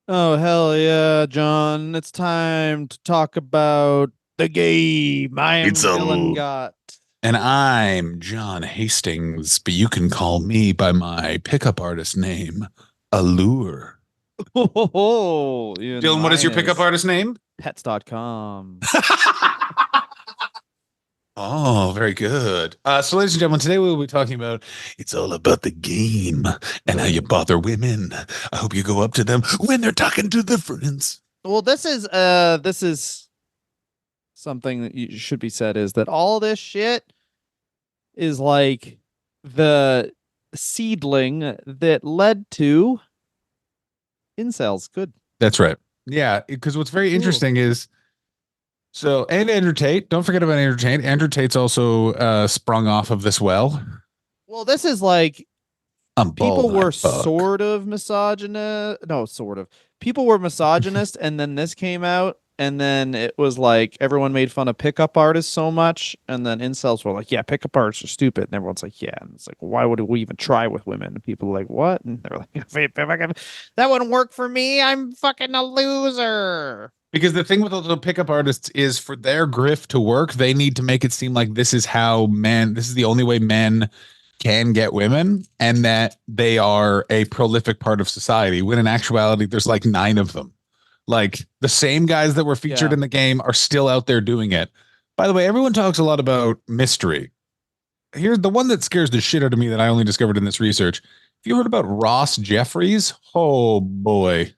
Oh, hell yeah, John. It's time to talk about the game. It's I'm a Dylan l- Gott. and I'm John Hastings, but you can call me by my pickup artist name, Allure. Oh, even Dylan, what is mine your pickup is artist name? pets.com. Oh, very good. So, ladies and gentlemen, today we will be talking about it's all about the game and how you bother women. I hope you go up to them when they're talking to their friends. Well, this is something that should be said is that all this shit is like the seedling that led to incels. Good. That's right. Yeah, because what's very Cool. interesting is and Andrew Tate. Don't forget about Andrew Tate. Andrew Tate's also sprung off of this well. Well, this is like I'm bald people and I were fuck. sort of misogynist. No, sort of. People were misogynist, and then this came out, and then it was like everyone made fun of pickup artists so much, and then incels were like, "Yeah, pickup artists are stupid," and everyone's like, "Yeah," and it's like, well, "Why would we even try with women?" And people are like, "What?" And they're like, "That wouldn't work for me. I'm fucking a loser." Because the thing with those little pickup artists is for their grift to work, they need to make it seem like this is the only way men can get women and that they are a prolific part of society. When in actuality, there's like nine of them. Like the same guys that were featured Yeah, in the game are still out there doing it. By the way, everyone talks a lot about mystery. Here's the one that scares the shit out of me that I only discovered in this research. Have you heard about Ross Jeffries? Oh boy.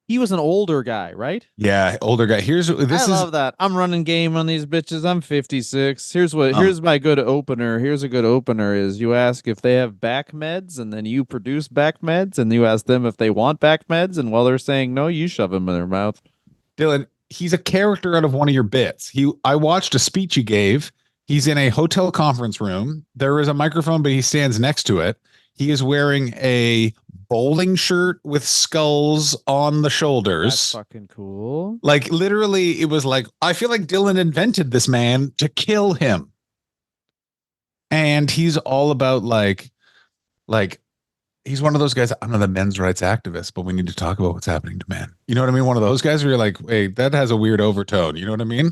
he was an older guy, right? Yeah, older guy. I This is love that. I'm running game on these bitches. I'm 56. um Here's my good opener. Here's a good opener is you ask if they have back meds and then you produce back meds and you ask them if they want back meds and while they're saying no, you shove them in their mouth. Dylan, he's a character out of one of your bits. I watched a speech he gave. He's in a hotel conference room. There is a microphone, but he stands next to it. He is wearing a bowling shirt with skulls on the That's shoulders. fucking cool. Like literally, it was like I feel like Dylan invented this man to kill him, and he's all about like he's one of those guys. I'm not a men's rights activist, but we need to talk about what's happening to men. You know what I mean? One of those guys where you're like, wait, that has a weird overtone. You know what I mean?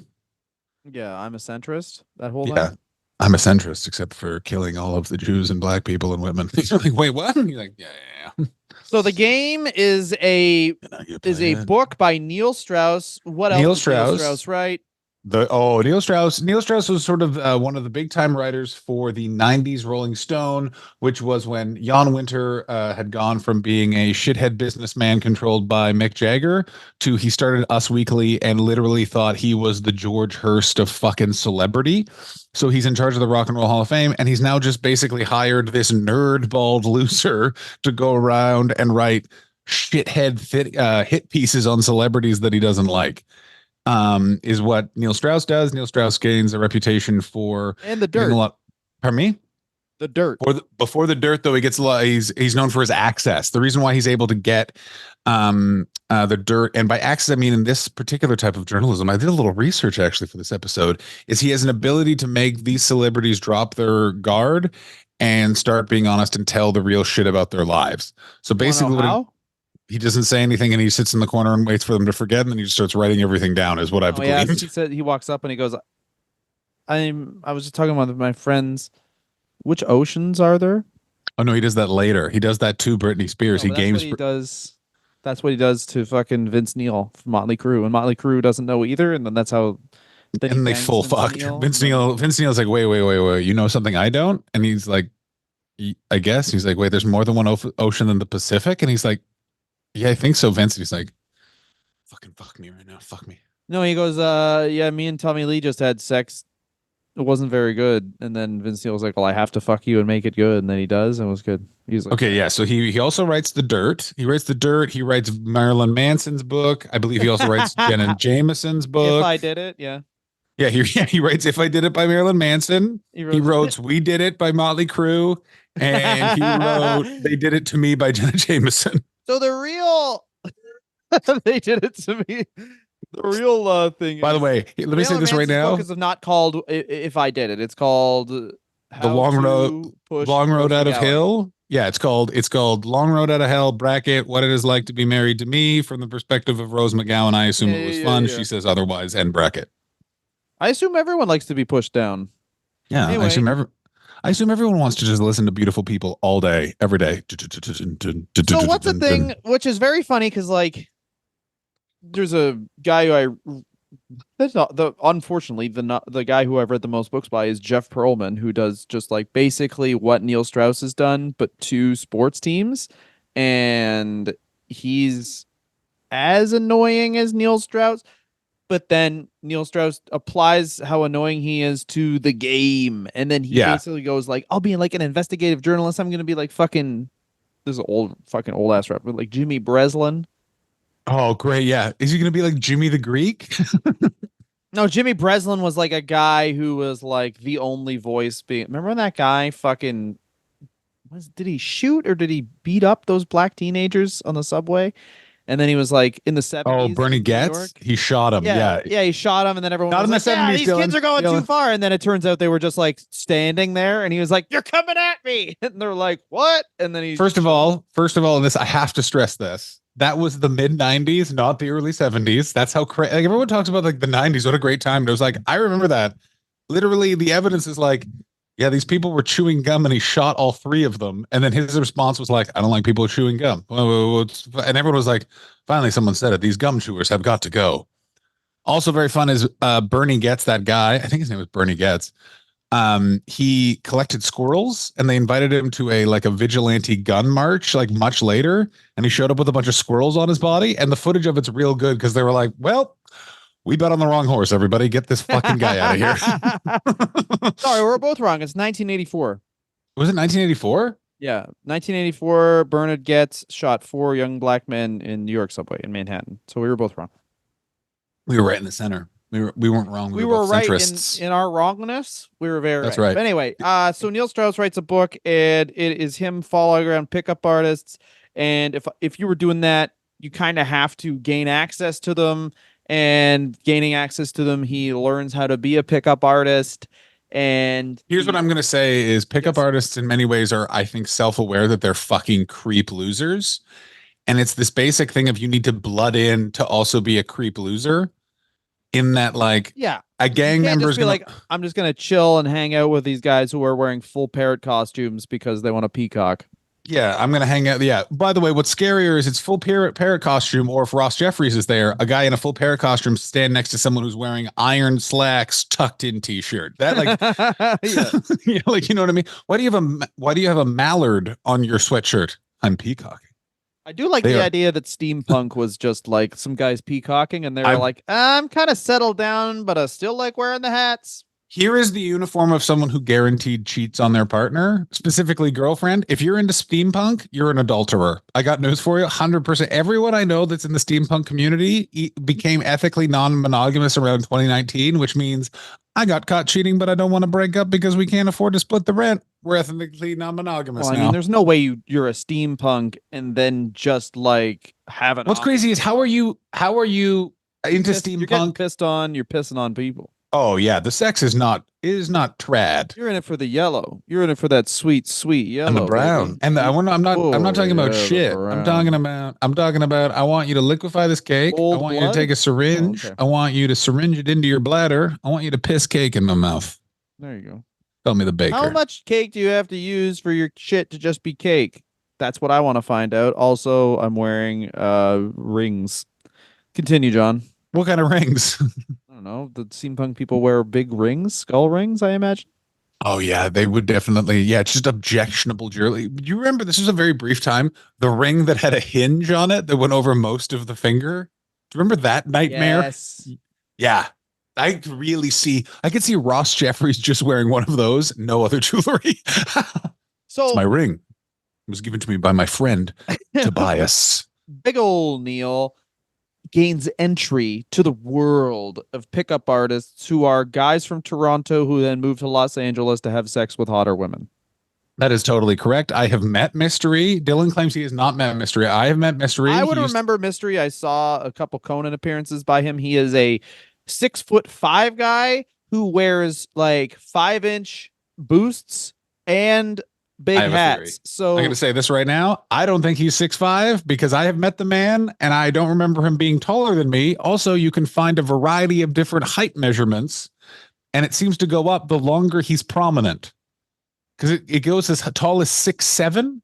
Yeah, I'm a centrist. That whole Yeah. thing. I'm a centrist, except for killing all of the Jews and black people and women. You're like, wait, what? And you're like, yeah, yeah, yeah. So the game And now you is play a it. book by Neil Strauss. What else Neil did Neil Strauss. Strauss write? Neil Strauss. Neil Strauss was sort of one of the big time writers for the '90s Rolling Stone, which was when Jan Winter had gone from being a shithead businessman controlled by Mick Jagger to he started Us Weekly and literally thought he was the George Hurst of fucking celebrity. So he's in charge of the Rock and Roll Hall of Fame, and he's now just basically hired this nerd bald loser to go around and write hit pieces on celebrities that he doesn't like is what Neil Strauss does. Neil Strauss gains a reputation for And the getting a dirt. lot. Pardon me. The dirt. Before the dirt, though, he gets a lot. He's known for his access. The reason why he's able to get the dirt, and by access, I mean in this particular type of journalism. I did a little research actually for this episode. Is he has an ability to make these celebrities drop their guard and start being honest and tell the real shit about their lives. So You want to know basically, how? he doesn't say anything and he sits in the corner and waits for them to forget and then he just starts writing everything down is what I've Oh, he asked. gleaned. He said he walks up and he goes, I was just talking about my friends. Which oceans are there? Oh no, he does that later. He does that to Britney Spears. No, He but that's what games. he does. That's what he does to fucking Vince Neil from Motley Crue, and Motley Crue doesn't know either. And then that's how then he And they bangs full Vince fucked. Neil, and then Vince Neil's like, wait. You know something I don't? And he's like, I guess. He's like, wait, there's more than one ocean than the Pacific. And he's like, yeah, I think so, Vince. And he's like, fucking fuck me right now. Fuck me. no, he goes, yeah, me and Tommy Lee just had sex. It wasn't very good. And then Vince Neil was like, well, I have to fuck you and make it good. And then he does, and it was good. He's like, Okay, yeah. So he also writes The Dirt. He writes The Dirt. He writes Marilyn Manson's book. I believe he also writes Jenna Jameson's if book. I did it, yeah. Yeah, he writes If I Did It by Marilyn Manson. He He wrote. wrote We Did It by Motley Crue. And he wrote They Did It to Me by Jenna Jameson. So the real they did it to me. The real thing By the is way, let me say Marilyn this right Manson's book now. is not called "If I Did It." It's called The "How to Push long road out Pussy of Gallows." Hill. Yeah, it's called Long Road Out of Hell, bracket, what it is like to be married to me from the perspective of Rose McGowan. I assume Yeah, it was yeah, fun. yeah. She says otherwise, end bracket. I assume everyone likes to be pushed down. Yeah, Anyway, I assume everyone wants to just listen to beautiful people all day, every day. so what's a thing which is very funny because like there's a guy who I that's not the unfortunately the not the guy who I've read the most books by is Jeff Pearlman, who does just like basically what Neil Strauss has done, but to sports teams, and he's as annoying as Neil Strauss. But then Neil Strauss applies how annoying he is to the game, and then he Yeah. basically goes like, "I'll be like an investigative journalist. I'm gonna be like fucking this is an old fucking old ass rapper like Jimmy Breslin." Oh, great. Yeah. Is he going to be like Jimmy the Greek? No, Jimmy Breslin was like a guy who was like the only voice being. Remember when that guy fucking did he shoot or did he beat up those black teenagers on the subway? And then he was like in the Oh, 70s Bernie in New Getz? York. He shot him. Yeah, Yeah. yeah, he shot him, and then everyone Not was in the like, "Yeah, 70s, these kids Dylan. are going too Dylan. far." And then it turns out they were just like standing there, and he was like, "You're coming at me," and they're like, "What?" And then he shot him. First of all, this I have to stress this. That was the mid 90s, not the early 70s. That's how crazy. Like everyone talks about like the 90s. What a great time. And it was like, I remember that. Literally, the evidence is like, yeah, these people were chewing gum and he shot all three of them. And then his response was like, I don't like people chewing gum. And everyone was like, finally, someone said it. These gum chewers have got to go. Also, very fun is Bernie Getz, that guy. I think his name was Bernie Getz. He collected squirrels and they invited him to a vigilante gun march like much later, and he showed up with a bunch of squirrels on his body, and the footage of it's real good because they were like, well, we bet on the wrong horse, everybody, get this fucking guy out of here. Sorry, we're both wrong. It's 1984. Was it 1984? Yeah, 1984. Bernard Getz shot four young black men in New York subway in Manhattan. So we were both wrong. We were right in the center. We weren't wrong. We We were were both right centrists. in our wrongness. We were very That's right. right. But anyway, so Neil Strauss writes a book, and it is him following around pickup artists. And if you were doing that, you kind of have to gain access to them. And gaining access to them, he learns how to be a pickup artist. And Here's what I'm gonna say: is pickup yes, artists in many ways are, I think, self-aware that they're fucking creep losers, and it's this basic thing of you need to blood in to also be a creep loser. In that, like, yeah, a you gang can't member just is be gonna. like, I'm just gonna chill and hang out with these guys who are wearing full parrot costumes because they want a peacock. Yeah, I'm gonna hang out. Yeah. By the way, what's scarier is it's full parrot costume, or if Ross Jeffries is there, a guy in a full parrot costume stand next to someone who's wearing iron slacks, tucked in t-shirt. That like, Yeah. yeah, like you know what I mean. Why do you have a mallard on your sweatshirt? I'm peacocking. I do like They the are. idea that steampunk was just like some guys peacocking and they were I'm like, I'm kind of settled down, but I still like wearing the hats. Here is the uniform of someone who guaranteed cheats on their partner, specifically girlfriend. If you're into steampunk, you're an adulterer. I got news for you. 100%. Everyone I know that's in the steampunk community became ethically non-monogamous around 2019, which means I got caught cheating, but I don't want to break up because we can't afford to split the rent. We're ethically non-monogamous Well, I mean, now. there's no way you're a steampunk and then just like have an What's office. crazy is how are you into You're getting steampunk? pissed on, you're pissing on people. Oh yeah, the sex is not trad. You're in it for the yellow. You're in it for that sweet, sweet And the yellow, brown baby. and You, I'm not oh, talking about yeah, the shit. brown. I'm talking about I want you to liquefy this cake. I Old want you to take blood? a Oh, syringe. okay. I want you to syringe it into your bladder. I want you to piss cake in my mouth. There you go. Tell me the How baker. much cake do you have to use for your shit to just be cake? That's what I want to find out. Also, I'm wearing rings. Continue, John. What kind of rings? I don't know. The steampunk people wear big rings, skull rings, I imagine. Oh yeah, they would definitely. Yeah, it's just objectionable jewelry. Do you remember this was a very brief time? The ring that had a hinge on it that went over most of the finger. Do you remember that nightmare? Yes. Yeah. I could see Ross Jeffries just wearing one of those, no other jewelry. It's my So ring. It was given to me by my friend Tobias. big old Neil gains entry to the world of pickup artists who are guys from Toronto who then move to Los Angeles to have sex with hotter women. That is totally correct. I have met Mystery. Dylan claims he has not met Mystery. I have met Mystery. I would remember Mystery. I saw a couple Conan appearances by him. He is a 6'5" guy who wears like 5-inch boosts and I big have a theory. hats. I'm going So to say this right now. I don't think he's 6'5" because I have met the man and I don't remember him being taller than me. Also, you can find a variety of different height measurements, and it seems to go up the longer he's prominent because it goes as tall as 6'7"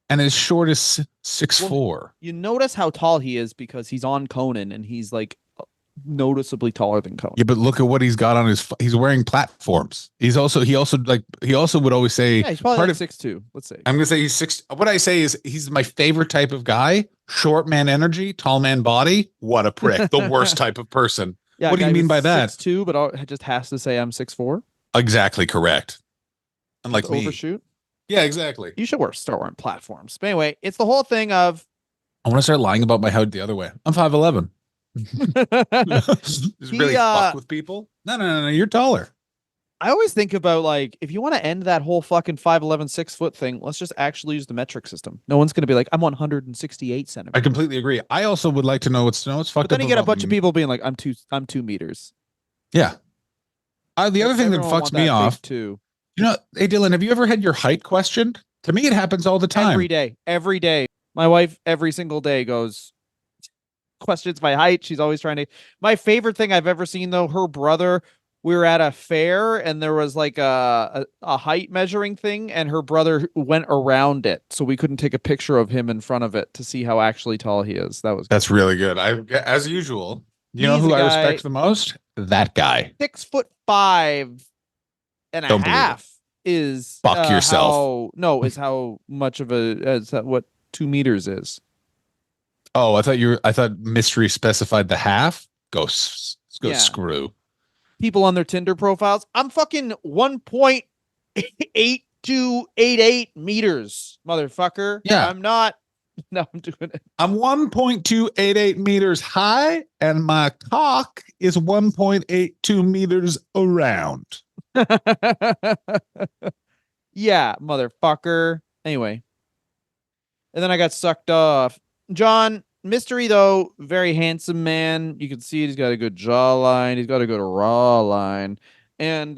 and as short as six well, four. you notice how tall he is because he's on Conan and he's like noticeably taller than Conan. Yeah, but look at what he's got on his. He's wearing platforms. He also would always say Yeah, he's probably part like of. 6'2", let's say. I'm gonna say he's six. What I say is he's my favorite type of guy. Short man energy, tall man body. What a prick. The worst type of person. Yeah, a What do you guy mean who's by that? 6'2", but just has to say I'm 6'4", Exactly correct. just Unlike me. overshoot. Yeah, exactly. You should start wearing platforms. But anyway, it's the whole thing of I want to start lying about my height the other way. I'm 5'11". Just he really fuck with people. No. You're taller. I always think about like if you want to end that whole fucking 5'11", 6 foot thing, let's just actually use the metric system. No one's gonna be like, I'm 168 I centimeters. completely agree. I also would like to know what's But fucked then up you get a about bunch of people being like, I'm 2 meters. yeah. The other thing that Everyone fucks want me that off, big two. hey Dylan, have you ever had your height questioned? To me, it happens all the Every time. day. Every day. My wife every single day goes, questions my height. She's always trying to. My favorite thing I've ever seen though, her brother. We were at a fair and there was like a height measuring thing, and her brother went around it, so we couldn't take a picture of him in front of it to see how actually tall he is. That was That's really good. As usual, you know he's who a I guy respect the most? That guy. 6'5" and a Don't believe it. half is Fuck yourself. how no is how much of a as what 2 meters is. Oh, I thought mystery specified the half. Go Yeah, screw. people on their Tinder profiles. I'm fucking 1.8288 meters, motherfucker. Yeah. I'm not. No, I'm doing it. I'm 1.288 meters high, and my cock is 1.82 meters around. Yeah, motherfucker. Anyway, and then I got sucked off. John, mystery though, very handsome man. You can see he's got a good jawline. He's got a good raw line. And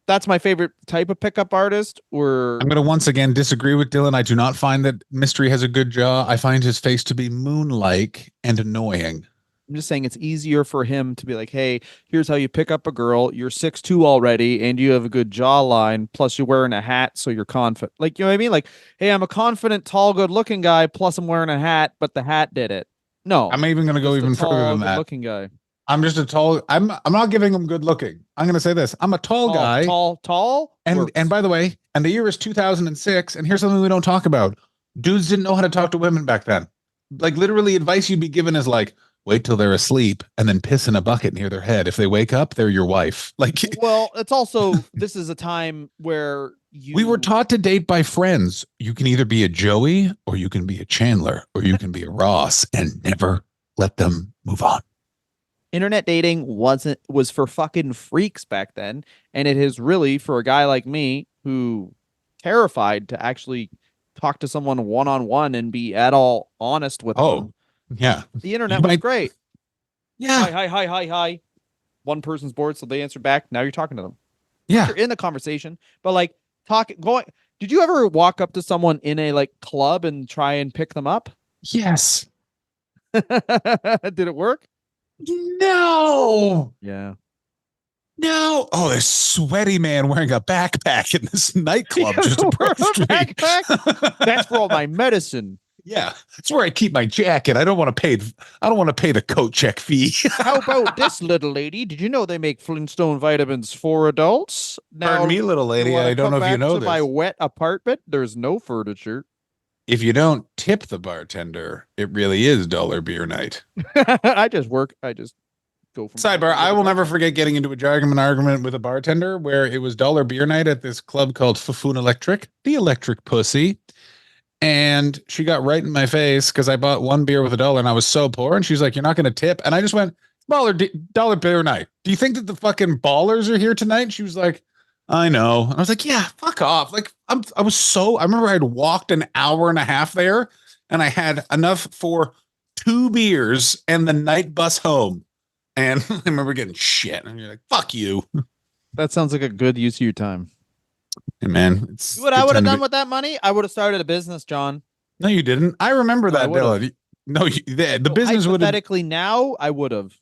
that's my favorite type of pickup artist. I'm going to once again disagree with Dylan. I do not find that Mystery has a good jaw. I find his face to be moon-like and annoying. I'm just saying it's easier for him to be like, hey, here's how you pick up a girl. You're 6'2" already, and you have a good jawline. Plus, you're wearing a hat, so you're confident. Like, you know what I mean? Like, hey, I'm a confident, tall, good-looking guy. Plus, I'm wearing a hat, but the hat did it. No, I'm even going to go just a even further tall, than that. good-looking guy. I'm just a tall. I'm not giving him good looking. I'm going to say this. I'm a tall guy. Tall. And by the way, and the year is 2006. And here's something we don't talk about. Dudes didn't know how to talk to women back then. Like literally, advice you'd be given is like, wait till they're asleep and then piss in a bucket near their head. If they wake up, they're your wife. Like, well, it's also this is a time where we were taught to date by friends. You can either be a Joey or you can be a Chandler or you can be a Ross and never let them move on. Internet dating was for fucking freaks back then, and it is really for a guy like me who terrified to actually talk to someone one-on-one and be at all honest with them. Yeah. The internet was great. Yeah. Hi. One person's bored, so they answer back. Now you're talking to them. Yeah. You're in the conversation, but like going. Did you ever walk up to someone in a like club and try and pick them up? Yes. Did it work? No. Yeah. No. Oh, this sweaty man wearing a backpack in this nightclub just across the street. Backpack? That's for all my medicine. Yeah, that's where I keep my jacket. I don't want to pay the coat check fee. How about this, little lady? Did you know they make Flintstone vitamins for adults? Now, Pardon me, little lady. I don't know if you know this. My wet apartment, there's no furniture. If you don't tip the bartender, it really is dollar beer night. I just go from sidebar. I will never forget getting into a argument with a bartender where it was dollar beer night at this club called Fufun Electric, the electric pussy. And she got right in my face because I bought one beer with $1 and I was so poor. And she's like, "You're not going to tip." And I just went, dollar beer night. Do you think that the fucking ballers are here tonight? And she was like, "I know." And I was like, "Yeah, fuck off." Like I remember I'd walked an hour and a half there and I had enough for 2 beers and the night bus home. And I remember getting shit. And you're like, "Fuck you." That sounds like a good use of your time. Hey, man, You it's know what a I good would have time to done be. with that money? I would have started a business, John. No, you didn't. I remember No, I that, would have. Dylan. No, the No, business would have. hypothetically now, I would have.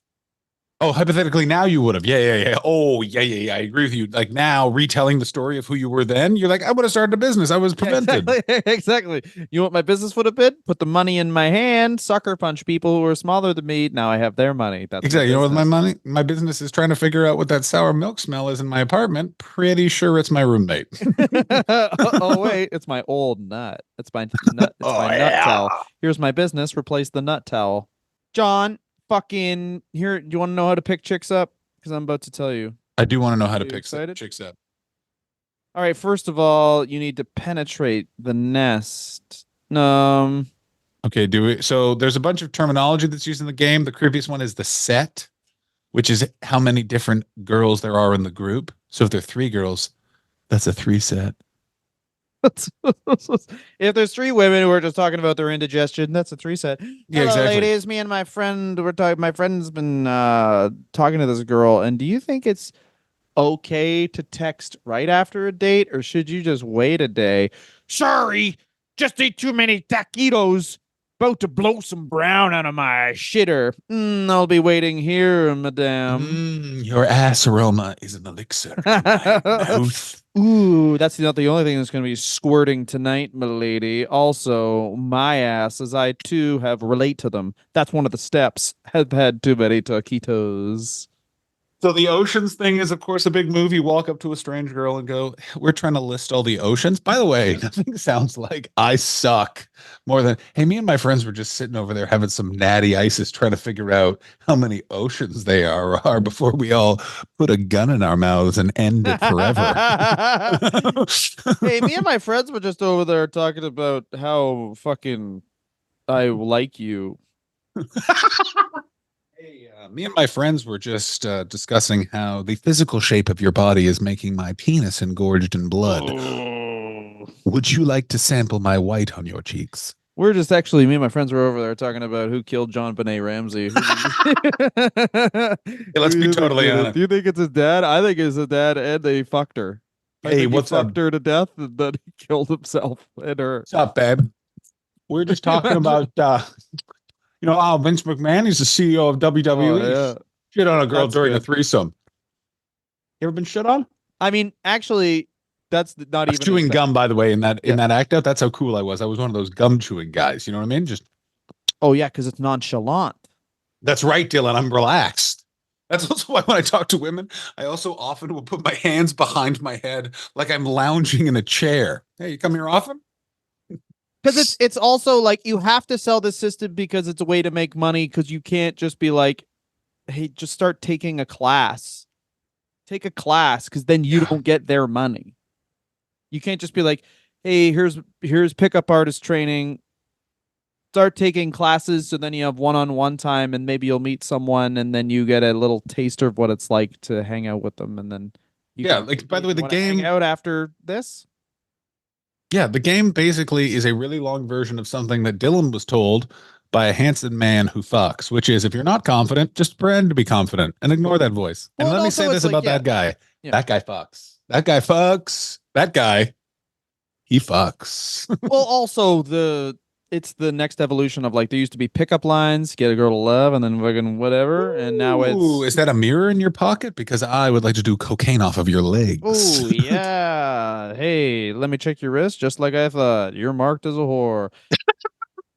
Oh, hypothetically, now you would have. Yeah, yeah, yeah. Oh, yeah, yeah, yeah. I agree with you. Like now, retelling the story of who you were then, you're like, I would have started a business. I was Yeah, prevented. exactly. Exactly. You know what my business would have been? Put the money in my hand, sucker punch people who are smaller than me. Now I have their mone. That's my Exactly. You know what my business. money, my business is trying to figure out what that sour milk smell is in my apartment. Pretty sure it's my roommate. Oh wait, it's my old nut. It's my nut. It's Oh my nut yeah. towel. Here's my business. Replace the nut towel. John, fucking here. Do you want to know how to pick chicks up? Because I'm about to tell you. I do want to know how Are to you pick excited? chicks up. All right. First of all, you need to penetrate the nest. Um. Okay, do we? So there's a bunch of terminology that's used in the game. The creepiest one is the set, which is how many different girls there are in the group. So if there are three girls, that's a three set. If there's three women who are just talking about their indigestion, that's a three set. Yeah, Hello, exactly. ladies. Me and my friend were talking. My friend's been talking to this girl, and do you think it's okay to text right after a date, or should you just wait a day? Sorry, just ate too many taquitos. About to blow some brown out of my shitter. I'll be waiting here, madame. Your ass aroma is an elixir to my mouth. Ooh, that's not the only thing that's going to be squirting tonight, milady. Also, my ass, as I too have relate to them. That's one of the steps. Have had too many taquitos. So the oceans thing is, of course, a big move. You walk up to a strange girl and go, "We're trying to list all the oceans." By the way, nothing sounds like I suck more than, "Hey, me and my friends were just sitting over there having some natty ices, trying to figure out how many oceans they are before we all put a gun in our mouths and end it forever." Hey, me and my friends were just over there talking about how fucking I like you. Hey, me and my friends were just discussing how the physical shape of your body is making my penis engorged in blood. Oh. Would you like to sample my white on your cheeks? We're just actually me and my friends were over there talking about who killed John Benet Ramsey. Who Hey, who let's do be you think totally did it? honest. Do you think it's his dad? I think it's his dad, and they fucked her. I Hey, think he what's up? fucked her to death, and then he killed himself and her. What's up, babe? We're just talking Imagine- about, Vince McMahon. He's the CEO of Oh WWE. yeah, Shit on a girl that's during a good. threesome. You ever been shit on? I mean, actually, that's not I was even his chewing bad. gum, by the way, in that Yeah. act out. That's how cool I was. I was one of those gum chewing guys. You know what I mean? Just Oh yeah, because it's nonchalant. that's right, Dylan. I'm relaxed. That's also why when I talk to women, I also often will put my hands behind my head like I'm lounging in a chair. Hey, you come here often? Because it's also like you have to sell this system because it's a way to make money. Because you can't just be like, hey, just start taking a class. Take a class because then you Yeah. don't get their money. You can't just be like, hey, here's pickup artist training. Start taking classes so then you have one-on-one time and maybe you'll meet someone and then you get a little taster of what it's like to hang out with them and then you Yeah. can, Like, by hey, the way, you the want to hang game, out after this? yeah, the game basically is a really long version of something that Dylan was told by a handsome man who fucks, which is if you're not confident, just pretend to be confident and ignore that voice. And Well, and let me say also it's this like, about yeah, that guy. yeah. That guy fucks. That guy fucks. That guy, he fucks. Well, also it's the next evolution of like there used to be pickup lines, get a girl to love, and then fucking whatever, and now Ooh, it's is that a mirror in your pocket? Because I would like to do cocaine off of your legs. oh yeah, hey, let me check your wrist, just like I thought. You're marked as a whore.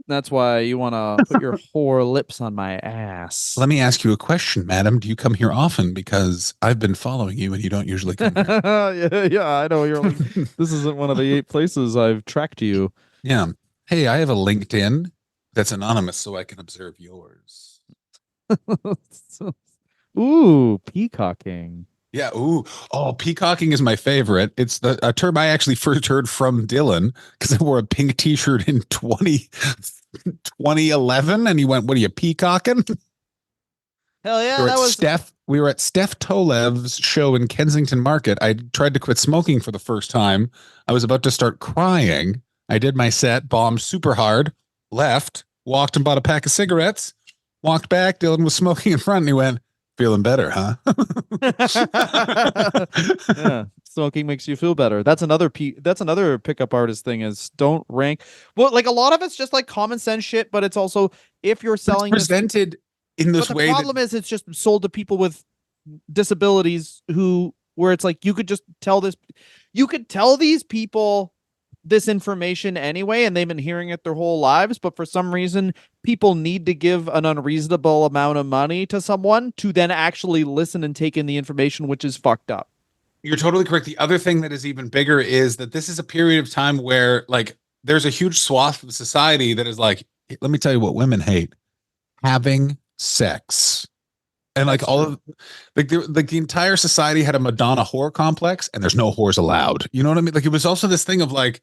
That's why you want to put your whore lips on my ass. Let me ask you a question, madam. Do you come here often? Because I've been following you and you don't usually come here. Yeah, yeah, I know. You're like, this isn't one of the 8 places I've tracked you. Yeah. Hey, I have a LinkedIn that's anonymous so I can observe yours. Ooh, peacocking. Yeah. Ooh. Oh, peacocking is my favorite. It's a term I actually first heard from Dylan because I wore a pink t-shirt in 2011 and he went, "What are you peacocking?" Hell We yeah, were that at was. Steph Tolev's show in Kensington Market. I tried to quit smoking for the first time. I was about to start crying. I did my set, bombed super hard, left, walked and bought a pack of cigarettes, walked back. Dylan was smoking in front and he went, "Feeling better, huh?" Yeah. Smoking makes you feel better. That's another pickup artist thing is don't rank. Well, like a lot of it's just like common sense shit, but it's also if you're But it's selling this. presented in But this the way that problem is it's just sold to people with disabilities who where it's like you could tell these people this information anyway and they've been hearing it their whole lives, but for some reason people need to give an unreasonable amount of money to someone to then actually listen and take in the information, which is fucked up. you're totally correct. The other thing that is even bigger is that this is a period of time where like there's a huge swath of society that is like, let me tell you what women hate: having sex. And like That's all true. of like the entire society had a Madonna whore complex, and there's no whores allowed. You know what I mean? Like it was also this thing of like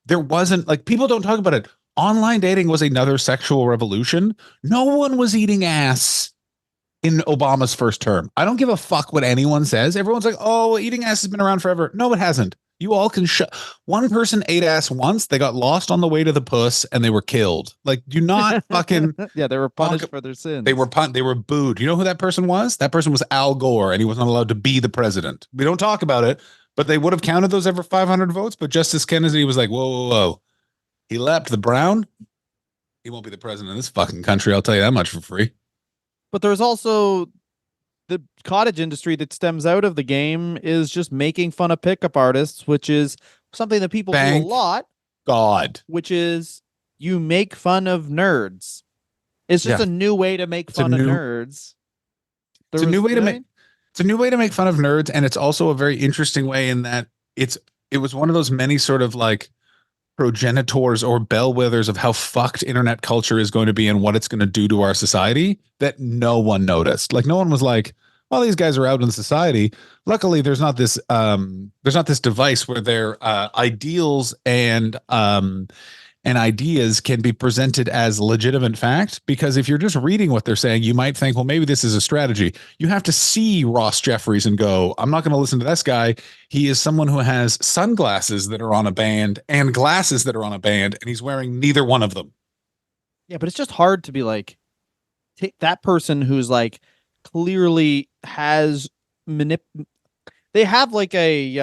there wasn't like people don't talk about it. Online dating was another sexual revolution. No one was eating ass in Obama's first term. I don't give a fuck what anyone says. Everyone's like, "Oh, eating ass has been around forever." No, it hasn't. You all can shut. One person ate ass once. They got lost on the way to the puss, and they were killed. Like, do not fucking Yeah, they were talk. punished for their They were sins. they were booed. You know who that person was? That person was Al Gore, and he wasn't allowed to be the president. We don't talk about it, but they would have counted those ever 500 votes. But Justice Kennedy was like, "Whoa, whoa, whoa! He leapt the brown. He won't be the president of this fucking country. I'll tell you that much for free." But there's also the cottage industry that stems out of the game is just making fun of pickup artists, which is something that people do a Thank lot, God. which is you make fun of nerds. It's just Yeah, a new way to make it's a fun of new nerds. it's There a new was, way you to know what I make mean? it's a new way to make fun of nerds, and it's also a very interesting way in that it was one of those many sort of like progenitors or bellwethers of how fucked internet culture is going to be and what it's going to do to our society that no one noticed. Like no one was like, well, these guys are out in society. Luckily, there's not this device where their ideals and ideas can be presented as legitimate fact, because if you're just reading what they're saying, you might think, well, maybe this is a strategy. You have to see Ross Jeffries and go, I'm not going to listen to this guy. He is someone who has sunglasses that are on a band and glasses that are on a band, and he's wearing neither one of them. Yeah, but it's just hard to be like, take that person who's like clearly has manip they have like a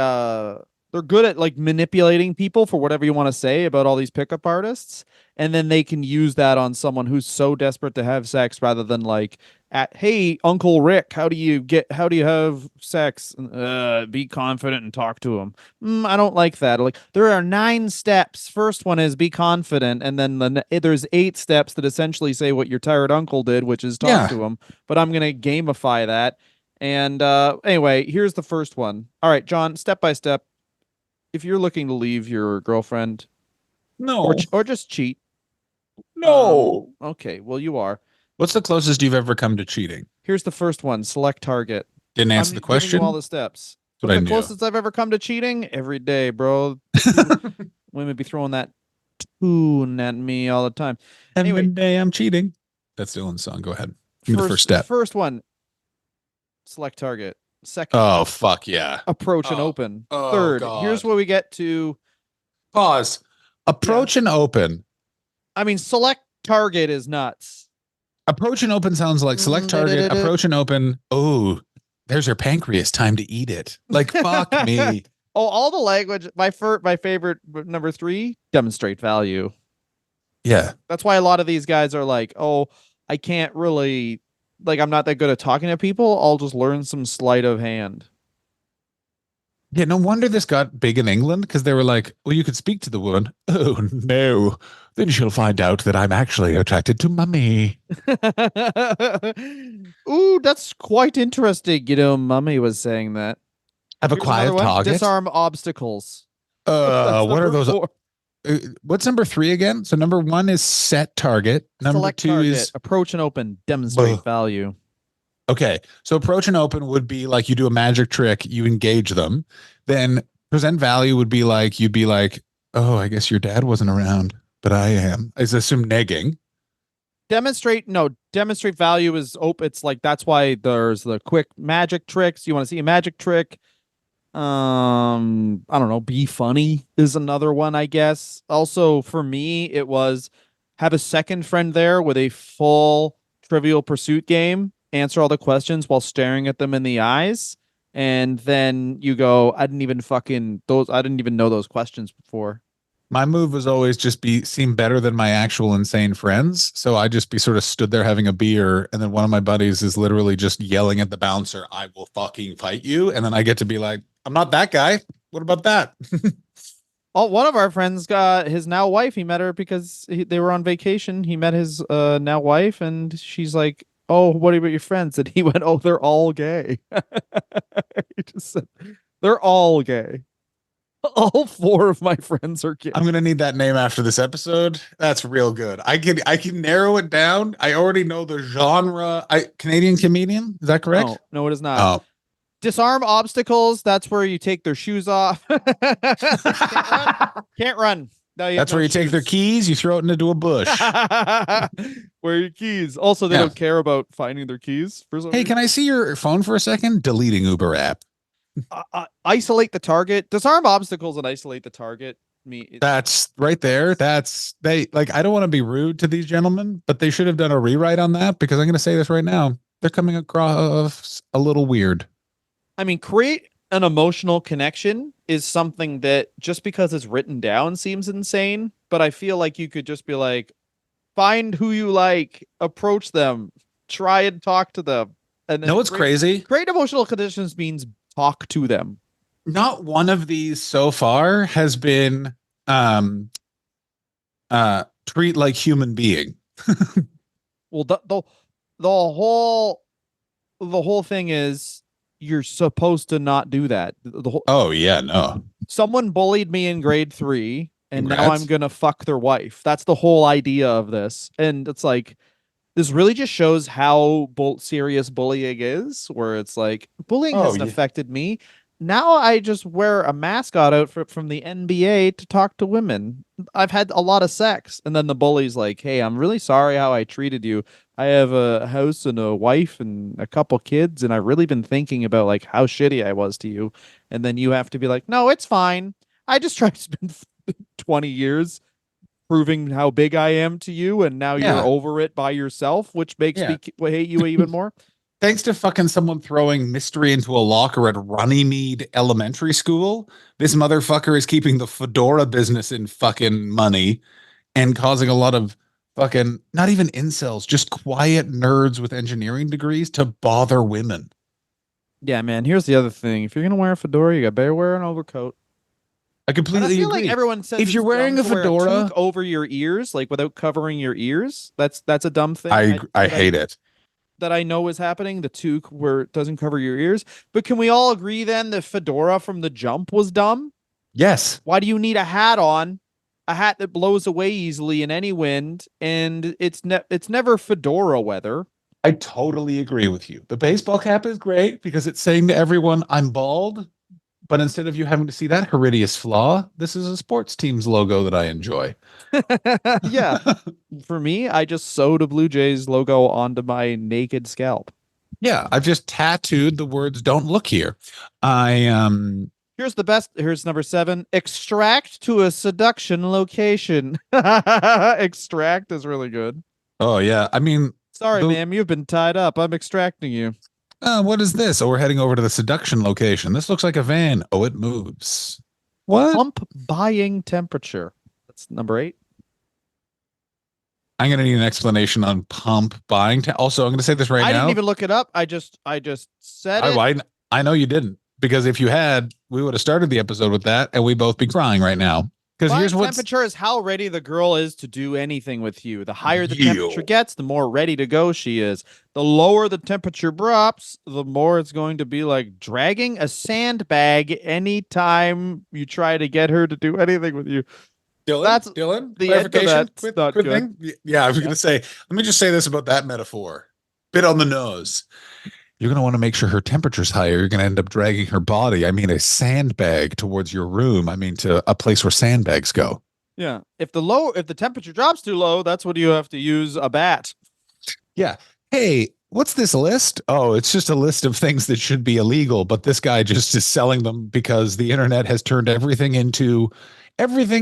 they're good at like manipulating people for whatever you want to say about all these pickup artists, and then they can use that on someone who's so desperate to have sex rather than like at hey Uncle Rick, how do you have sex? Be confident and talk to him. I don't like that. Like there are 9 steps. First one is be confident, and then there's 8 steps that essentially say what your tired uncle did, which is talk Yeah. to him. But I'm gonna gamify that. And anyway, here's the first one. All right, John, step by step. If you're looking to leave your girlfriend No. or just cheat, No. okay, well you are. What's the closest you've ever come to cheating? Here's the first one. Select target. Didn't answer the I'm giving you all question. the steps. That's what What's I the knew. closest I've ever come to cheating? Every day, bro. People, women be throwing that tune at me all the time. Every Anyway, day I'm cheating. That's Dylan's song. Go ahead. Give me the first step. first one. Select target. Second, Oh, fuck yeah. approach and Oh, open. oh Third, here's God. where we get to. Pause. Yeah, Approach and open. I mean, select target is nuts. Approach and open sounds like select target, Oh, approach and open. Oh, there's your pancreas. Time to eat it. Like, fuck me. all the language. My favorite number 3. Demonstrate value. Yeah. That's why a lot of these guys are like, oh, I can't really like I'm not that good at talking to people. I'll just learn some sleight of hand. Yeah, no wonder this got big in England because they were like, well, you could speak to the woman. Oh, no. Then she'll find out that I'm actually attracted to mummy. Ooh, that's quite interesting. You know, Mummy was saying that. Have a Here's another quiet one. target. Disarm obstacles. That's What are number those? 4. What's number 3 again? So number 1 is set target. Number Select 2 target. is Approach and open. Demonstrate value. okay. So approach and open would be like you do a magic trick, you engage them. Then present value would be like you'd be like, oh, I guess your dad wasn't around, but I am. I assume negging. Demonstrate value is open. It's like that's why there's the quick magic tricks. You want to see a magic trick? I don't know, be funny is another one, I guess. Also for me it was have a second friend there with a full Trivial Pursuit game, answer all the questions while staring at them in the eyes, And then you go, I didn't even know those questions before. My move was always just be seem better than my actual insane friends. So I just be sort of stood there having a beer, and then one of my buddies is literally just yelling at the bouncer, "I will fucking fight you!" And then I get to be like, "I'm not that guy. What about that?" Oh, one of our friends got his now wife. He met her because they were on vacation. He met his now wife, and she's like, "Oh, what about your friends?" And he went, "Oh, they're all gay." He just said, "They're all gay. All four of my friends are gay." I'm gonna need that name after this episode. That's real good. I can narrow it down. I already know the genre. Canadian comedian. Is that correct? No, no, it is not. Oh. Disarm obstacles. That's where you take their shoes off. Can't run. Can't run. No, you have That's no where you take their shoes. keys, you throw it into a bush. Where are your keys? Also, they Yeah. don't care about finding their keys for some Hey, reason. can I see your phone for a second? Deleting Uber app. Isolate the target. Disarm obstacles and isolate the target. That's right there. That's they like I don't want to be rude to these gentlemen, but they should have done a rewrite on that because I'm going to say this right now. They're coming across a little weird. I mean, create an emotional connection is something that just because it's written down seems insane, but I feel like you could just be like, find who you like, approach them, try and talk to them, and then No, it's crazy. create emotional conditions means talk to them. Not one of these so far has been um treat like human being. Well, the whole thing is you're supposed to not do that. The whole Oh yeah, no. Someone bullied me in grade 3 and now I'm Congrats. gonna fuck their wife. That's the whole idea of this. And it's like this really just shows how serious bullying is, where it's like bullying Oh hasn't yeah. affected me. Now I just wear a mascot outfit from the NBA to talk to women. I've had a lot of sex. And then the bully's like, "Hey, I'm really sorry how I treated you. I have a house and a wife and a couple kids, and I've really been thinking about like how shitty I was to you." And then you have to be like, "No, it's fine. I just tried to spend 20 years proving how big I am to you, and now you're Yeah. over it by yourself, which makes Yeah. me hate you even more." Thanks to fucking someone throwing mystery into a locker at Runnymede Elementary School, this motherfucker is keeping the fedora business in fucking money and causing a lot of fucking not even incels, just quiet nerds with engineering degrees to bother women. Yeah, man. Here's the other thing: if you're gonna wear a fedora, you got better wear an overcoat. I And I completely feel like agree. everyone says If it's you're dumb wearing a to wear a toque fedora, over your ears, like without covering your ears. That's a dumb thing. I hate it. That I know is happening. The toque where it doesn't cover your ears. But can we all agree then that fedora from the jump was dumb? Yes, Why do you need a hat on? A hat that blows away easily in any wind, and it's never fedora weather. I totally agree with you. The baseball cap is great because it's saying to everyone, I'm bald. But instead of you having to see that horrendous flaw, this is a sports team's logo that I enjoy. Yeah, for me, I just sewed a Blue Jays logo onto my naked scalp. Yeah, I've just tattooed the words "Don't look here." I Here's the best. Here's number 7. Extract to a seduction location. Extract is really good. oh yeah, I mean Sorry, the ma'am, you've been tied up. I'm extracting you. what is this? Oh, we're heading over to the seduction location. This looks like a van. Oh, it moves. What? Pump buying temperature. That's number 8. I'm gonna need an explanation on pump buying. Also, I'm gonna say this right I didn't now. even look it up. I just said I, it. I I know you didn't because if you had, we would have started the episode with that, and we'd both be crying right now. Because Buying here's what's temperature is how ready the girl is to do anything with you. The higher the temperature you. gets, the more ready to go she is. The lower the temperature drops, the more it's going to be like dragging a sandbag anytime you try to get her to do anything with you. That's Dylan, the end of clarification. that's not Quick good. thing. Yeah, I was Yeah. gonna say. Let me just say this about that metaphor. Bit on the nose. You're gonna want to make sure her temperature's higher. You're gonna end up dragging her body. I mean, a sandbag towards your room. I mean, to a place where sandbags go. Yeah. If the temperature drops too low, that's when you have to use a bat. Yeah. Hey, what's this list? Oh, it's just a list of things that should be illegal, but this guy just is selling them because the internet has turned everything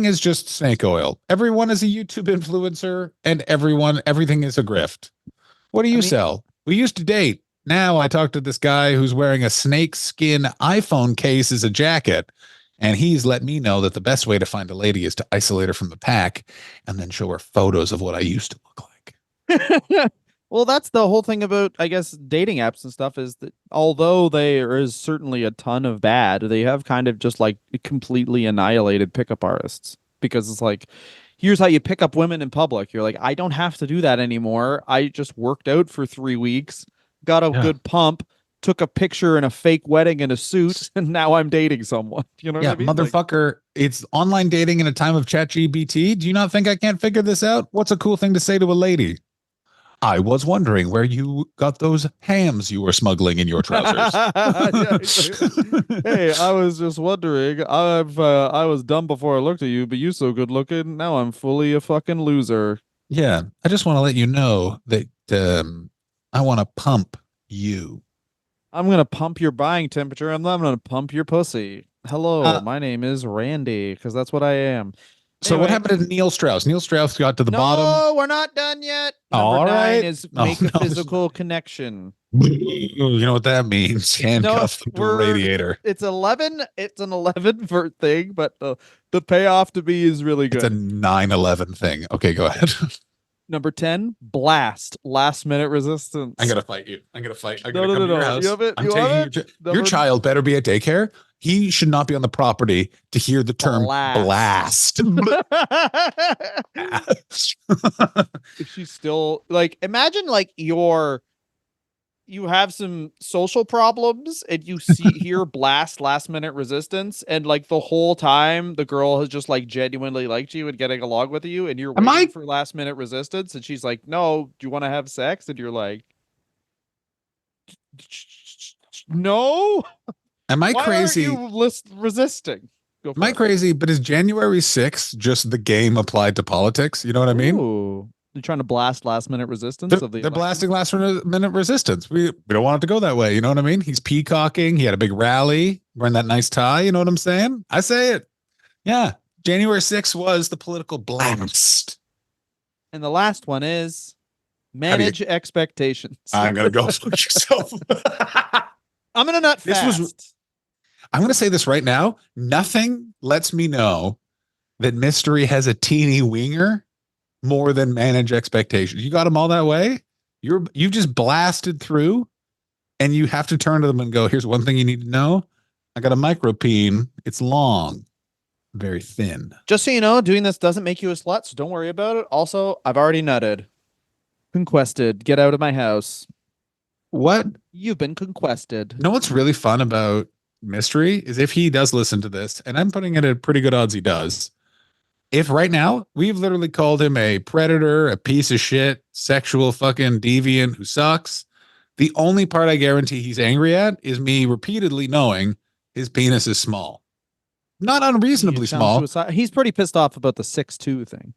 is just snake oil. Everyone is a YouTube influencer and everything is a grift. What do I you mean, sell? We used to date. Now I talked to this guy who's wearing a snake skin iPhone case as a jacket, and he's let me know that the best way to find a lady is to isolate her from the pack and then show her photos of what I used to look like. Well, that's the whole thing about, I guess, dating apps and stuff is that although there is certainly a ton of bad, they have kind of just like completely annihilated pickup artists because it's like, here's how you pick up women in public. You're like, I don't have to do that anymore. I just worked out for 3 weeks, got a Yeah. good pump, took a picture in a fake wedding in a suit, and now I'm dating someone. You know what Yeah, I mean? Like, motherfucker, it's online dating in a time of chat GBT. Do you not think I can't figure this out? What's a cool thing to say to a lady? I was wondering where you got those hams you were smuggling in your trousers. Yeah, exactly. Hey, I was just wondering. I was dumb before I looked at you, but you so good looking. Now I'm fully a fucking loser. Yeah, I just want to let you know that I want to pump you. I'm gonna pump your buying temperature, and then I'm gonna pump your pussy. Hello, Uh, my name is Randy, because that's what I am. so what Anyway, happened to Neil Strauss? Neil Strauss got to the bottom. no, we're not done yet. Number All nine right. is No, make a no. physical connection. You know what that means? No, Handcuffed to a we're radiator. it's 11. It's an 11 for thing, but the payoff to me is really It's a good. 9/11 thing. Okay, go ahead. Number 10, blast, last minute I'm resistance. gonna fight you. I'm gonna fight. I'm No, gonna no, come no, to your no. You house. have it. I'm You have taking it. your Number child better be at daycare. He should not be on the property to hear the term blast. blast. If she's still like, imagine like you have some social problems and you see hear blast last minute resistance and like the whole time the girl has just like genuinely liked you and getting along with you and you're Am waiting I for last minute resistance and she's like, no, do you want to have sex? And you're like, no, am I why aren't crazy? you resisting? Go Am I for it. crazy? But is January 6th just the game applied to politics? You know what I mean? Ooh, you're trying to blast last minute resistance They're, of the they're election. blasting last minute resistance. We don't want it to go that way. You know what I mean? He's peacocking. He had a big rally, wearing that nice tie. You know what I'm saying? I say it. Yeah. January 6th was the political blast. And the last one is How do you? manage expectations. I'm gonna go fuck yourself. I'm gonna nut This was. fast. I'm gonna say this right now. Nothing lets me know that Mystery has a teeny winger more than manage expectations. You got them all that way. You've just blasted through, and you have to turn to them and go, "Here's one thing you need to know. I got a micropene. It's long, very thin." Just so you know, doing this doesn't make you a slut, so don't worry about it. Also, I've already nutted. Conquested. Get out of my house. What? You've been conquested. You know what's really fun about Mystery is if he does listen to this, and I'm putting it at pretty good odds he does. If right now we've literally called him a predator, a piece of shit, sexual fucking deviant who sucks, the only part I guarantee he's angry at is me repeatedly knowing his penis is small. Not You unreasonably sound small. suicide. He's pretty pissed off about the 6'2" thing.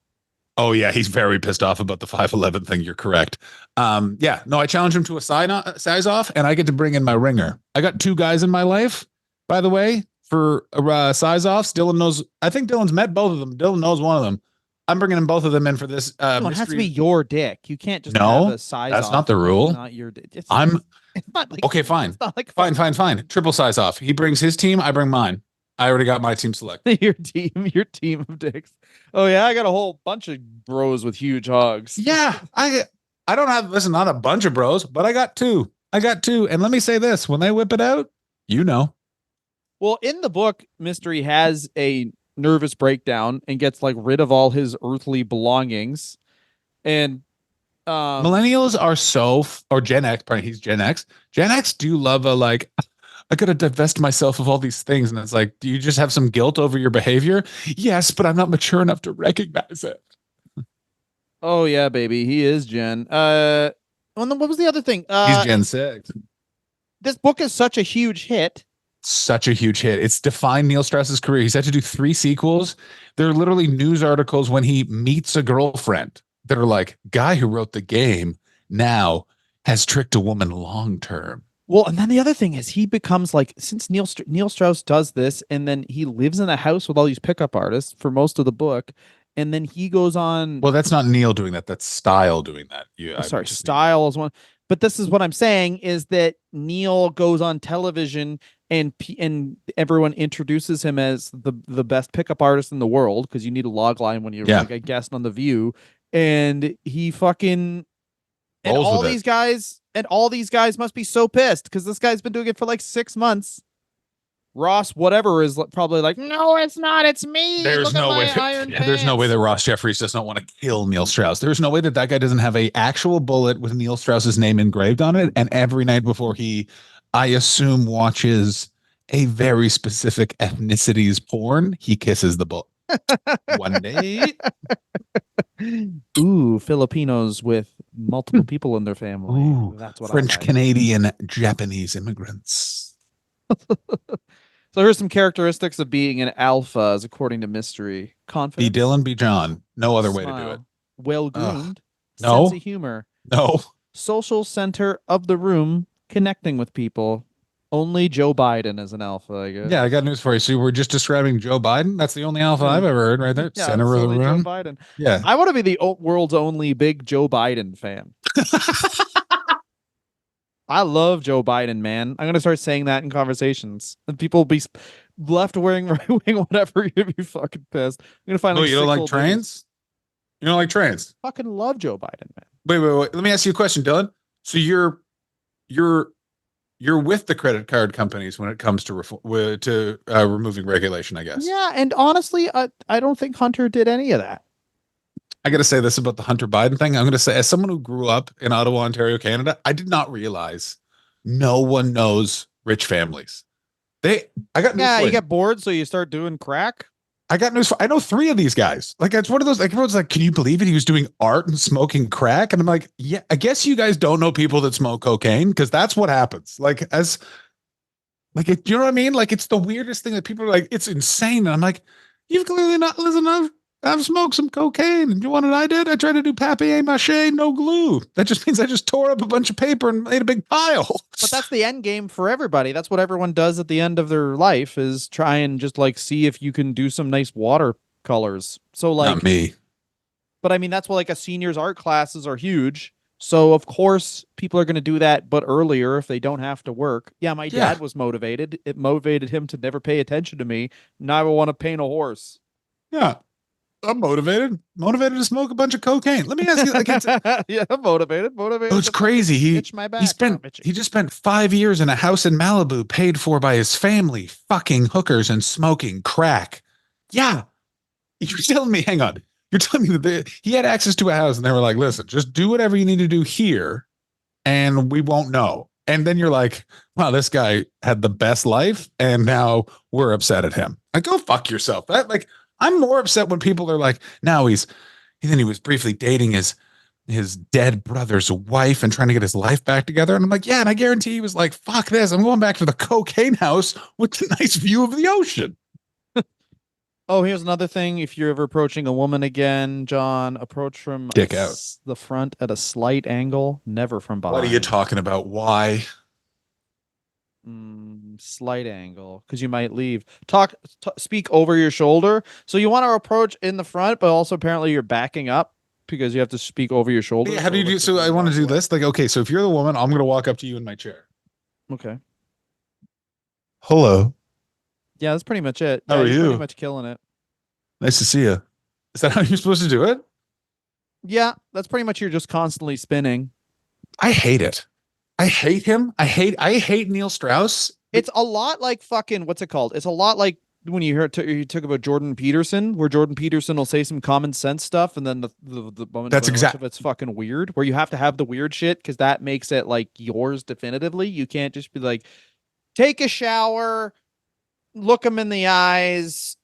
Oh yeah, he's very pissed off about the 5'11 thing. You're correct. Yeah, no, I challenge him to a size off, and I get to bring in my ringer. I got two guys in my life, by the way, for size offs. Dylan knows. I think Dylan's met both of them. Dylan knows one of them. I'm bringing them both of them in for this No, it has to be mystery. your dick. You can't just have No, a size that's off not the that's rule. not your dick. I'm It's not like okay. Fine, it's not like fine. Triple size off. He brings his team. I bring mine. I already got my team select. your team of dicks. Oh yeah, I got a whole bunch of bros with huge hogs. Yeah, I don't have listen, not a bunch of bros, but I got two. I got two. And let me say this: when they whip it out, you know. Well, in the book, Mystery has a nervous breakdown and gets like rid of all his earthly belongings. And Millennials are or Gen X, pardon, he's Gen X. Gen X do love a like, I gotta divest myself of all these things. And it's like, do you just have some guilt over your behavior? Yes, but I'm not mature enough to recognize it. oh yeah, baby, he is Gen. What was the other thing? He's Gen 6. This book is such a huge hit. Such a huge hit. It's defined Neil Strauss's career. He's had to do 3 sequels. There are literally news articles when he meets a girlfriend that are like, guy who wrote the game now has tricked a woman long term. Well, and then the other thing is he becomes like, since Neil Strauss does this, and then he lives in a house with all these pickup artists for most of the book, and then he goes on. Well, that's not Neil doing that. That's Style doing that. Sorry, Style is one. But this is what I'm saying is that Neil goes on television and everyone introduces him as the best pickup artist in the world because you need a log line when you're Yeah, like a guest on The View, and he fucking rolls with it. and all these guys must be so pissed because this guy's been doing it for like 6 months. Ross, whatever, is probably like, no, it's not. It's me. There's Look at no way. my iron There's no way pants. that Ross Jeffries does not want to kill Neil Strauss. There's no way that that guy doesn't have a actual bullet with Neil Strauss's name engraved on it. And every night before he, I assume, watches a very specific ethnicity's porn, he kisses the bullet. One day. Ooh, Filipinos with multiple people in their family. Ooh, That's what I French like. Canadian Japanese immigrants. So here's some characteristics of being an alpha, as according to Mystery: Be confidence, Dylan, be John. No other way to do it. smile, well Ugh. groomed, sense of No, humor, no. social center of the room, connecting with people. Only Joe Biden is an alpha, I Yeah, I guess. got news for you. So we're just describing Joe Biden. That's the only alpha Yeah, I've ever heard right there. yeah, Center it's of the only Joe room. Biden. Yeah. I want to be the world's only big Joe Biden fan. I love Joe Biden, man. I'm gonna start saying that in conversations, and people will be left wing, right wing, whatever. You'd be fucking pissed. I'm gonna find Oh, like you don't six like old ladies. trains? You don't like trains? Fucking love Joe Biden, man. Wait. Let me ask you a question, Dylan. So you're you're with the credit card companies when it comes to removing regulation, I guess. Yeah, and honestly, I don't think Hunter did any of that. I got to say this about the Hunter Biden thing. I'm going to say, as someone who grew up in Ottawa, Ontario, Canada, I did not realize no one knows rich families. I got news Yeah, for you you. get bored, so you start doing crack. I got news for, I know three of these guys. Like, it's one of those, like, everyone's like, can you believe it? He was doing art and smoking crack. And I'm like, yeah, I guess you guys don't know people that smoke cocaine because that's what happens. You know what I mean? Like, it's the weirdest thing that people are like, it's insane. And I'm like, you've clearly not listened. I've smoked some cocaine. And you want what I did? I tried to do papier mâché, no glue. That just means I just tore up a bunch of paper and made a big pile. But that's the end game for everybody. That's what everyone does at the end of their life is try and just like see if you can do some nice watercolors. So Not like, me. but I mean that's what like a seniors art classes are huge. So of course people are going to do that, but earlier if they don't have to work. Yeah, my Yeah. dad was motivated. It motivated him to never pay attention to me. Now I want to paint a horse. Yeah. I'm motivated to smoke a bunch of cocaine. Let me ask you, like, Yeah, I'm motivated. oh, Motivated it's to fucking crazy. itch my back. Oh, I'm itchy. He just spent 5 years in a house in Malibu, paid for by his family, fucking hookers and smoking crack. Yeah, you're telling me. Hang on, you're telling me that he had access to a house, and they were like, "Listen, just do whatever you need to do here, and we won't know." And then you're like, "Wow, this guy had the best life, and now we're upset at him." Like, go fuck yourself. I'm more upset when people are like, "Now he was briefly dating his dead brother's wife and trying to get his life back together." And I'm like, yeah, and I guarantee he was like, fuck this. I'm going back to the cocaine house with the nice view of the ocean. Oh, here's another thing. If you're ever approaching a woman again, John, approach from Dick out. the front at a slight angle, never from What are you behind. talking about? Why? Slight angle, because you might leave. Speak over your shoulder. So you want to approach in the front, but also apparently you're backing up because you have to speak over your shoulder. Yeah, how do you do? So I want to do this. Like, okay, so if you're the woman, I'm going to walk up to you in my chair. Okay. Hello. Yeah, that's pretty much it. How Yeah, are you're you? pretty much killing it. Nice to see you. Is that how you're supposed to do it? Yeah, that's pretty much you're just constantly spinning. I hate it. I hate him. I hate Neil Strauss. It's a lot like fucking what's it called? It's a lot like when you hear you talk about Jordan Peterson, where Jordan Peterson will say some common sense stuff, and then the moment That's much of exact. it's fucking weird. Where you have to have the weird shit because that makes it like yours definitively. You can't just be like, take a shower, look him in the eyes,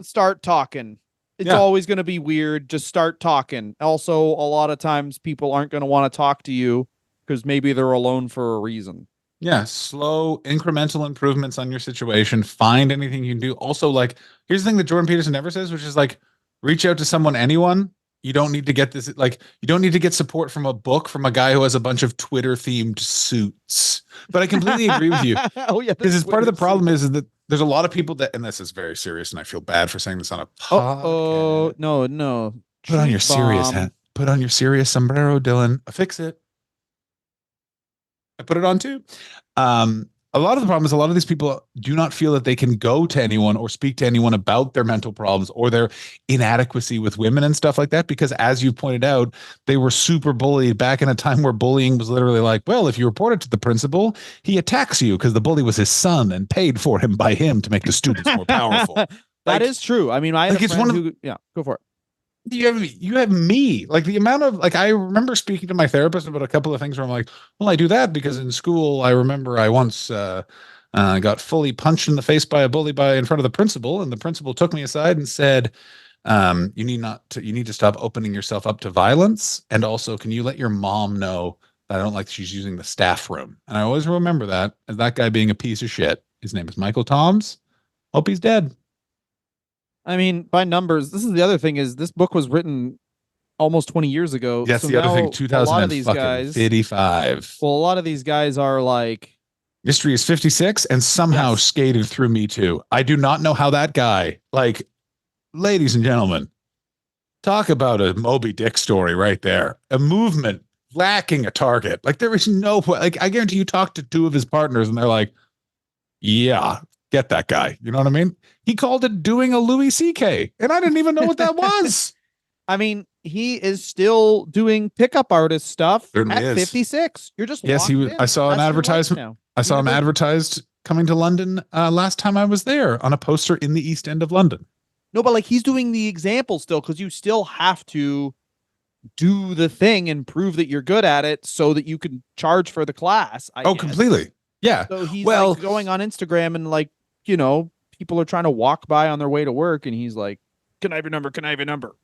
start talking. It's Yeah. always going to be weird. Just start talking. Also, a lot of times people aren't going to want to talk to you because maybe they're alone for a reason. Yeah, slow incremental improvements on your situation. Find anything you can do. Also, like, here's the thing that Jordan Peterson never says, which is like, reach out to someone, anyone. You don't need to get this, like, you don't need to get support from a book from a guy who has a bunch of Twitter themed suits. But I completely agree with you Oh yeah, because it's part of the problem is that there's a lot of people that, and this is very serious, and I feel bad for saying this on a Oh podcast. no. Put on your Truth serious bomb. hat. Put on your serious sombrero, Dylan. Fix it. I put it on too. A lot of the problem is a lot of these people do not feel that they can go to anyone or speak to anyone about their mental problems or their inadequacy with women and stuff like that. Because as you pointed out, they were super bullied back in a time where bullying was literally like, well, if you report it to the principal, he attacks you because the bully was his son and paid for him by him to make the students more powerful. That Like, is true. I mean, I had a it's one friend of who, yeah, go for it. you have me, like the amount of, like, I remember speaking to my therapist about a couple of things where I'm like, well, I do that because in school I remember I once got fully punched in the face by a bully by in front of the principal, and the principal took me aside and said, you need to stop opening yourself up to violence, and also can you let your mom know that I don't like she's using the staff room. And I always remember that as that guy being a piece of shit. His name is Michael Toms. Hope he's dead. I mean, by numbers, this is the other thing is this book was written almost 20 years ago. That's So the other thing. now a lot of 2000 these fucking guys, 55. well, a lot of these guys are like, Mystery is 56 and somehow yes. skated through Me Too. I do not know how that guy, like, ladies and gentlemen, talk about a Moby Dick story right there. A movement lacking a target. Like, there is no, like, I guarantee you talk to two of his partners and they're like, yeah, get that guy. You know what I mean? He called it doing a Louis C.K. and I didn't even know what that was. I mean, he is still doing pickup artist stuff Certainly at is. 56. You're just Yes, he locked was. in. I saw an That's your life advertisement. now. I You saw him never, advertised coming to London last time I was there on a poster in the East End of London. no, but like he's doing the example still because you still have to do the thing and prove that you're good at it so that you can charge for the class, I Oh, guess. completely. Yeah. So he's Well, like going on Instagram and like, you know, people are trying to walk by on their way to work and he's like, can I have your number? Can I have your number?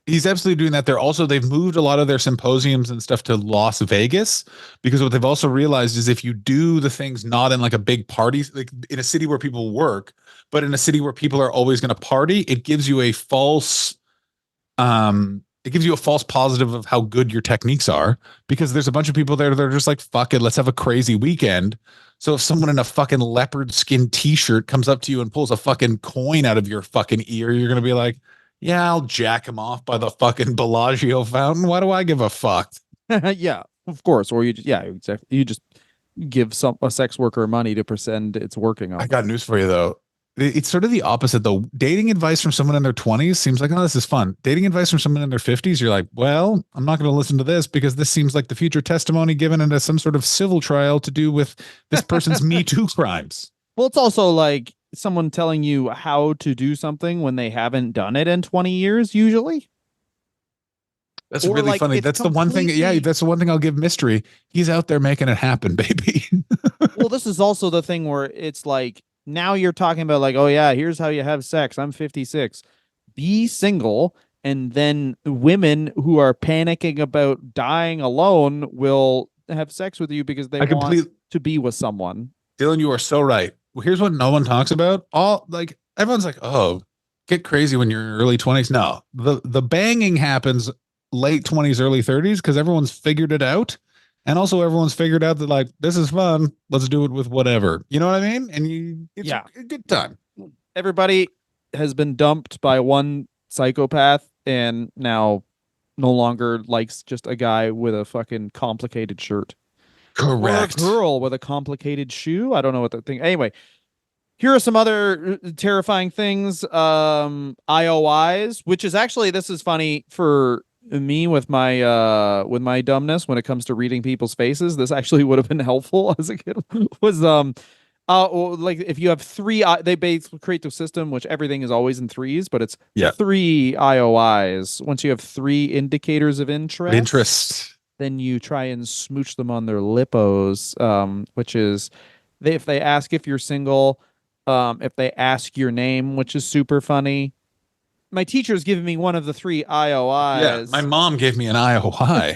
he's absolutely doing that. They've moved a lot of their symposiums and stuff to Las Vegas because what they've also realized is if you do the things not in like a big party, like in a city where people work, but in a city where people are always going to party, it gives you a false positive of how good your techniques are because there's a bunch of people there that are just like, fuck it, let's have a crazy weekend. So if someone in a fucking leopard skin t-shirt comes up to you and pulls a fucking coin out of your fucking ear, you're going to be like, yeah, I'll jack him off by the fucking Bellagio fountain. Why do I give a fuck? Yeah, of course. Or you just, yeah, exactly. You just give a sex worker money to pretend it's working I on got them. news for you though. It's sort of the opposite though. Dating advice from someone in their 20s seems like, oh, this is fun. Dating advice from someone in their 50s, you're like, well, I'm not going to listen to this because this seems like the future testimony given into some sort of civil trial to do with this person's Me Too crimes. Well, it's also like someone telling you how to do something when they haven't done it in 20 years, usually. That's Or really like funny. it's That's the one thing. Yeah, completely that's the one thing I'll give Mystery. He's out there making it happen, baby. well, this is also the thing where it's like now you're talking about like, oh yeah, here's how you have sex. I'm 56. Be single, and then women who are panicking about dying alone will have sex with you because they I want completely, to be with someone. Dylan, you are so right. Well, here's what no one talks about. All like everyone's like, oh, get crazy when you're in your early 20s. No, the banging happens late 20s, early 30s because everyone's figured it out. And also everyone's figured out that like this is fun. Let's do it with whatever. You know what I mean? And it's Yeah. a good time. Everybody has been dumped by one psychopath and now no longer likes just a guy with a fucking complicated shirt. Or a Correct. girl with a complicated shoe. I don't know what the thing. Anyway, here are some other terrifying things. IOIs, which is actually this is funny for me with my dumbness when it comes to reading people's faces. This actually would have been helpful as a kid. Was like if you have three, they basically create the system which everything is always in threes, but it's Yeah. three IOIs. Once you have three indicators of Interest. then you try and smooch them on their lippos, which is if they ask if you're single, if they ask your name, which is super funny. My teacher's giving me one of the three Yeah. My IOIs. mom gave me an IOI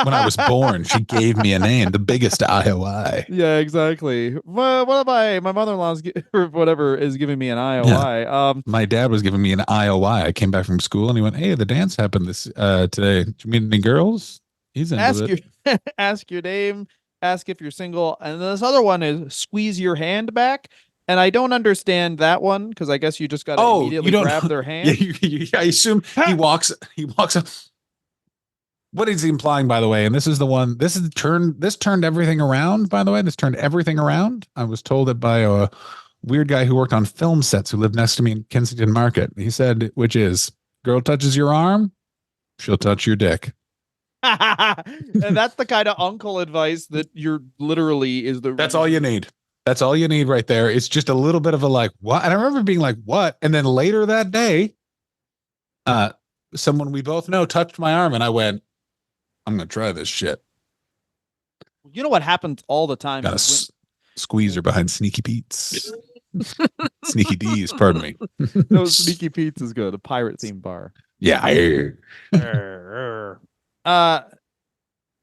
when I was born. She gave me a name, the biggest IOI. Yeah, exactly. Well, what am my mother-in-law's or whatever is giving me an Yeah. IOI. My dad was giving me an IOI. I came back from school and he went, hey, the dance happened this today. Did you meet any girls? He's into Ask it. your ask your name, ask if you're single, and this other one is squeeze your hand back. And I don't understand that one because I guess you just got to Oh, immediately you don't grab know. their Yeah, hand. I assume he walks up. what is he implying, by the way? And this is the one. This turned everything around. By the way, this turned everything around. I was told it by a weird guy who worked on film sets who lived next to me in Kensington Market. He said, which is, girl touches your arm, she'll touch your dick. And that's the kind of uncle advice that you're literally is the That's all you need. That's all you need right there. It's just a little bit of a like, what? And I remember being like, what? And then later that day, someone we both know touched my arm and I went, I'm going to try this shit. You know what happens all the time? Got a squeezer behind Sneaky Pete's. Sneaky D's, pardon me. No, Sneaky Pete's is good. A pirate themed bar. Yeah.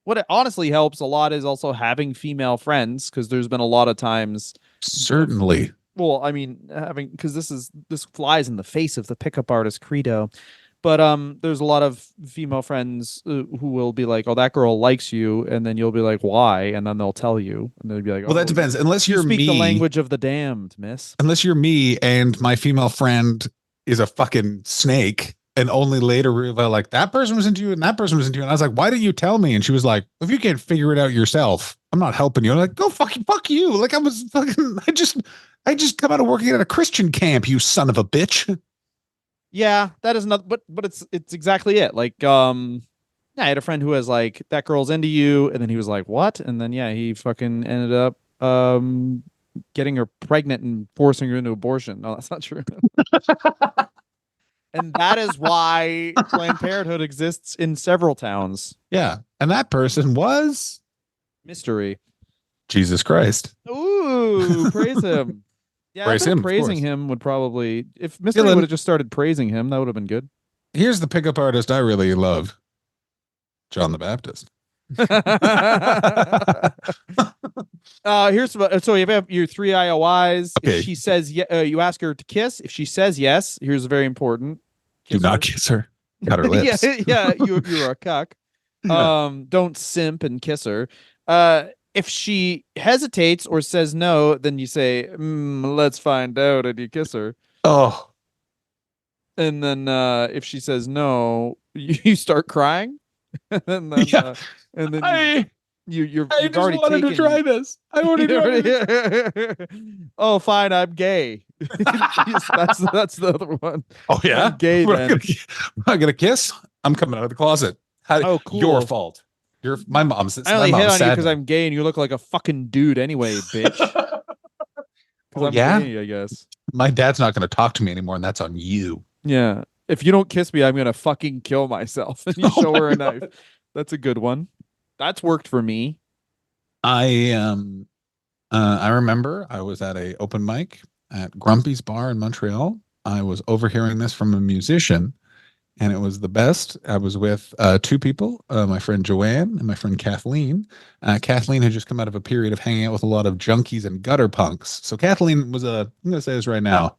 What it honestly helps a lot is also having female friends, because there's been a lot of times. Certainly. Well, I mean, having, because this flies in the face of the pickup artist credo. But there's a lot of female friends who will be like, "Oh, that girl likes you," and then you'll be like, "Why?" And then they'll tell you, and they'll be like, "Well, that depends. Unless you you're speak me, the language of the damned, miss. Unless you're me, and my female friend is a fucking snake, and only later realize like that person was into you and that person was into you, and I was like, "Why didn't you tell me?" And she was like, "If you can't figure it out yourself, I'm not helping you." I'm like, "Go fuck you!" Like I was fucking. I just come out of working at a Christian camp. You son of a bitch. Yeah, that is not, but it's exactly it. Like, yeah, I had a friend who was like, that girl's into you, and then he was like, what? And then yeah, he fucking ended up getting her pregnant and forcing her into abortion. No, that's not true. And that is why Planned Parenthood exists in several towns. Yeah, and that person was mystery. Jesus Christ. Ooh, praise him. Yeah, praising him would probably, if Mystery would have just started praising him, that would have been good. Here's the pickup artist I really love, John the Baptist. So you have your 3 IOIs. Okay. If she says you ask her to kiss. If she says yes, here's very important. Do not kiss her. Cut her lips. yeah, you're a cuck. Don't simp and kiss her. If she hesitates or says no, then you say, let's find out, and you kiss her. Oh. And then if she says no, you start crying. And then, and then you've already wanted to try this. I already tried it. Oh, fine, I'm gay. That's the other one. Oh yeah, I'm gay. Then I'm gonna kiss. I'm coming out of the closet. Oh, cool. Your fault. My mom's. I only hit on you because I'm gay and you look like a fucking dude anyway, bitch. Oh, yeah, gay, I guess. My dad's not going to talk to me anymore, and that's on you. Yeah. If you don't kiss me, I'm going to fucking kill myself. And you show her a knife. That's a good one. That's worked for me. I remember I was at a open mic at Grumpy's Bar in Montreal. I was overhearing this from a musician, and it was the best. I was with 2 people, my friend Joanne and my friend Kathleen. Kathleen had just come out of a period of hanging out with a lot of junkies and gutter punks. So Kathleen was I'm going to say this right now,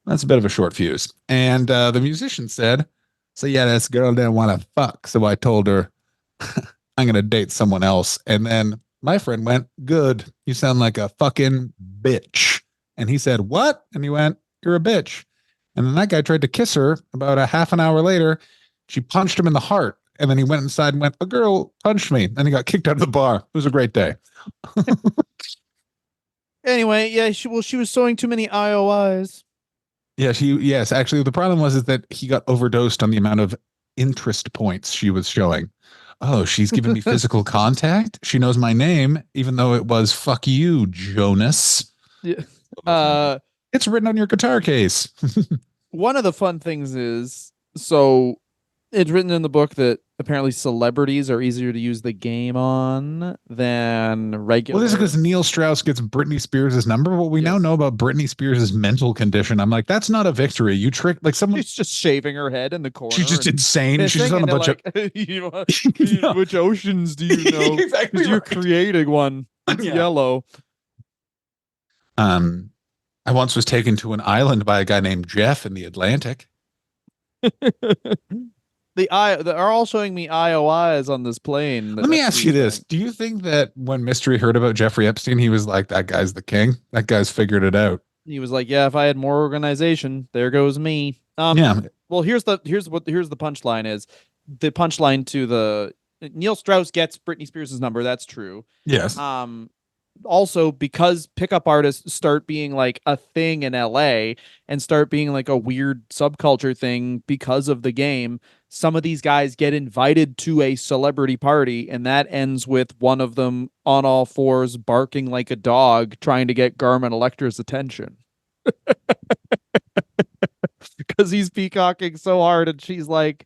that's a bit of a short fuse. And the musician said, so yeah, this girl didn't want to fuck. So I told her, I'm going to date someone else. And then my friend went, good. You sound like a fucking bitch. And he said, what? And he went, you're a bitch. And then that guy tried to kiss her. About a half an hour later, she punched him in the heart. And then he went inside and went, a girl punched me. And he got kicked out of the bar. It was a great day. Anyway, yeah, she was showing too many IOIs. Yeah, yes. Actually, the problem was that he got overdosed on the amount of interest points she was showing. Oh, she's giving me physical contact. She knows my name, even though it was fuck you, Jonas. Yeah. It's written on your guitar case. One of the fun things is, so it's written in the book that apparently celebrities are easier to use the game on than regular. Well, this is because Neil Strauss gets Britney Spears' number. What we now know about Britney Spears' mental condition, I'm like, that's not a victory. You tricked, like someone. She's just shaving her head in the corner. She's just insane. She's just on a bunch of. Which oceans do you know? Exactly. You're creating one. It's yellow. I once was taken to an island by a guy named Jeff in the Atlantic. They're all showing me IOIs on this plane. Let me ask you this. Do you think that when Mystery heard about Jeffrey Epstein, he was like, that guy's the king? That guy's figured it out. He was like, yeah, if I had more organization, there goes me. Yeah. Well, here's the punchline is, the punchline to the Neil Strauss gets Britney Spears' number. That's true. Yes. Um, Also because pickup artists start being like a thing in LA and start being like a weird subculture thing because of the game, some of these guys get invited to a celebrity party, and that ends with one of them on all fours barking like a dog trying to get Garmin Electra's attention because he's peacocking so hard, and she's like,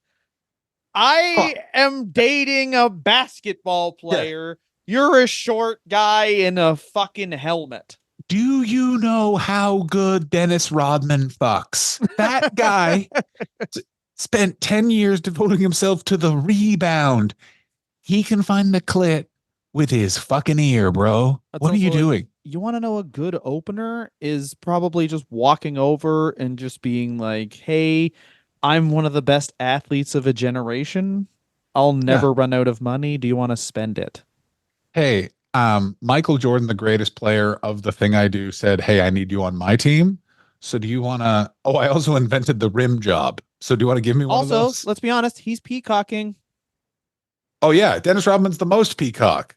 Oh, I am dating a basketball yeah. player. You're a short guy in a fucking helmet. Do you know how good Dennis Rodman fucks? That guy spent 10 years devoting himself to the rebound. He can find the clit with his fucking ear, bro. That's What are you also like, doing? you want to know a good opener is probably just walking over and just being like, hey, I'm one of the best athletes of a generation. I'll Yeah. never run out of money. Do you want to spend it? Hey, Michael Jordan, the greatest player of the thing I do, said, hey, I need you on my team. So do you want to? Oh, I also invented the rim job. So do you want to give me one of Also, those? let's be honest, he's peacocking. Oh, yeah. Dennis Rodman's the most peacock.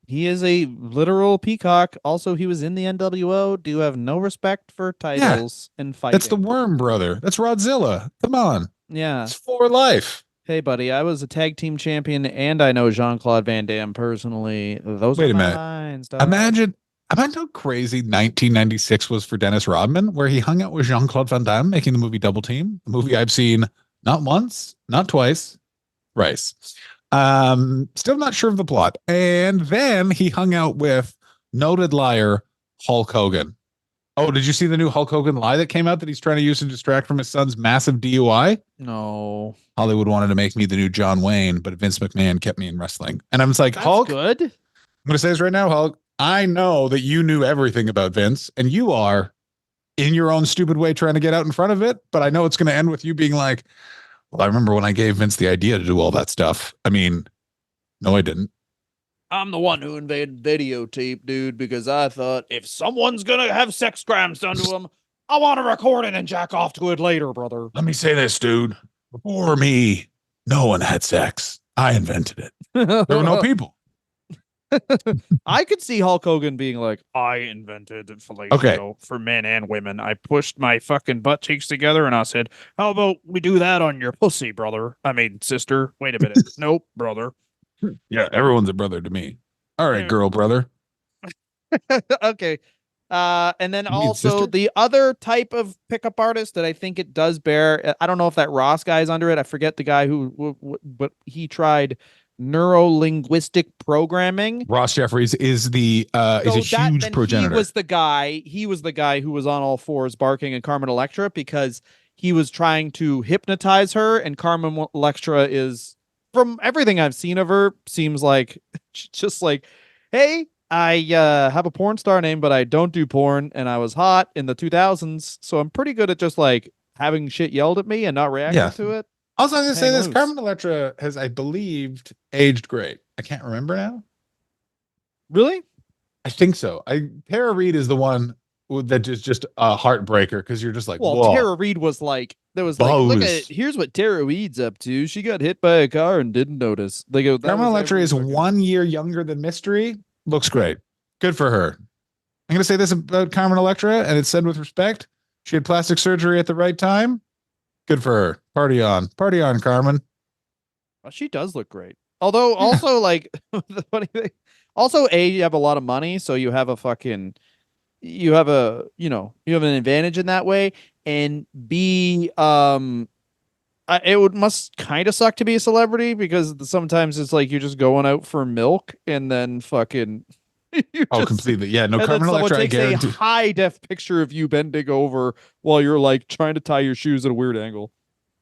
He is a literal peacock. Also, he was in the NWO. Do have no respect for Yeah. titles and That's the fighting. Worm brother. That's Rodzilla. Come on. Yeah. It's for life. Hey, buddy, I was a tag team champion and I know Jean-Claude Van Damme personally. Those are Wait a my minute. lines, dog. Imagine, imagine how crazy 1996 was for Dennis Rodman, where he hung out with Jean-Claude Van Damme making the movie Double Team, a movie I've seen not once, not twice, thrice. Still not sure of the plot. And then he hung out with noted liar Hulk Hogan. Oh, did you see the new Hulk Hogan lie that came out that he's trying to use to distract from his son's massive DUI? No. Hollywood wanted to make me the new John Wayne, but Vince McMahon kept me in wrestling. And I'm just like, That's Hulk, good. I'm going to say this right now, Hulk. I know that you knew everything about Vince, and you are in your own stupid way trying to get out in front of it. But I know it's going to end with you being like, well, I remember when I gave Vince the idea to do all that stuff. I mean, no, I didn't. I'm the one who invented videotape, dude, because I thought if someone's gonna have sex crimes done to them, I want to record it and jack off to it later, brother. Let me say this, dude. Before me, no one had sex. I invented it. There were no people. I could see Hulk Hogan being like, I invented Okay. fellatio for men and women. I pushed my fucking butt cheeks together and I said, how about we do that on your pussy, brother? I mean, sister. Wait a minute. Nope, brother. Yeah, everyone's a brother to me. All right, girl, brother. Okay. And then You mean also sister? the other type of pickup artist that I think it does bear. I don't know if that Ross guy's under it. I forget the guy but he tried neuro-linguistic programming. Ross Jeffries is a So that huge then he progenitor. was the guy. He was the guy who was on all fours barking at Carmen Electra because he was trying to hypnotize her, and Carmen Electra is, from everything I've seen of her, seems like just like, hey, I have a porn star name, but I don't do porn, and I was hot in the 2000s, so I'm pretty good at just like having shit yelled at me and not reacting Yeah. to it. Also, I'm going to say Hang this: loose. Carmen Electra has, I believed, aged great. I can't remember now. Really? I think so. Tara Reid is the one that is just a heartbreaker because you're just like, Well, whoa, Tara Reid was like, there was like, look at, Bose. here's what Tara Reid's up to. She got hit by a car and didn't notice. They go, that Carmen was Electra every is fucking. 1 year younger than Mystery. Looks great. Good for her. I'm going to say this about Carmen Electra, and it's said with respect. She had plastic surgery at the right time. Good for her. Party on, Carmen. Well, she does look great. Although, Yeah, also, like, the funny thing, also, A, you have a lot of money, so you have a fucking, you have a, you have an advantage in that way. And B, it would must kind of suck to be a celebrity because sometimes it's like you're just going out for milk and then fucking you oh, just completely. Yeah, no, and then Carmen someone Electra, I takes a guarantee. high def picture of you bending over while you're like trying to tie your shoes at a weird angle.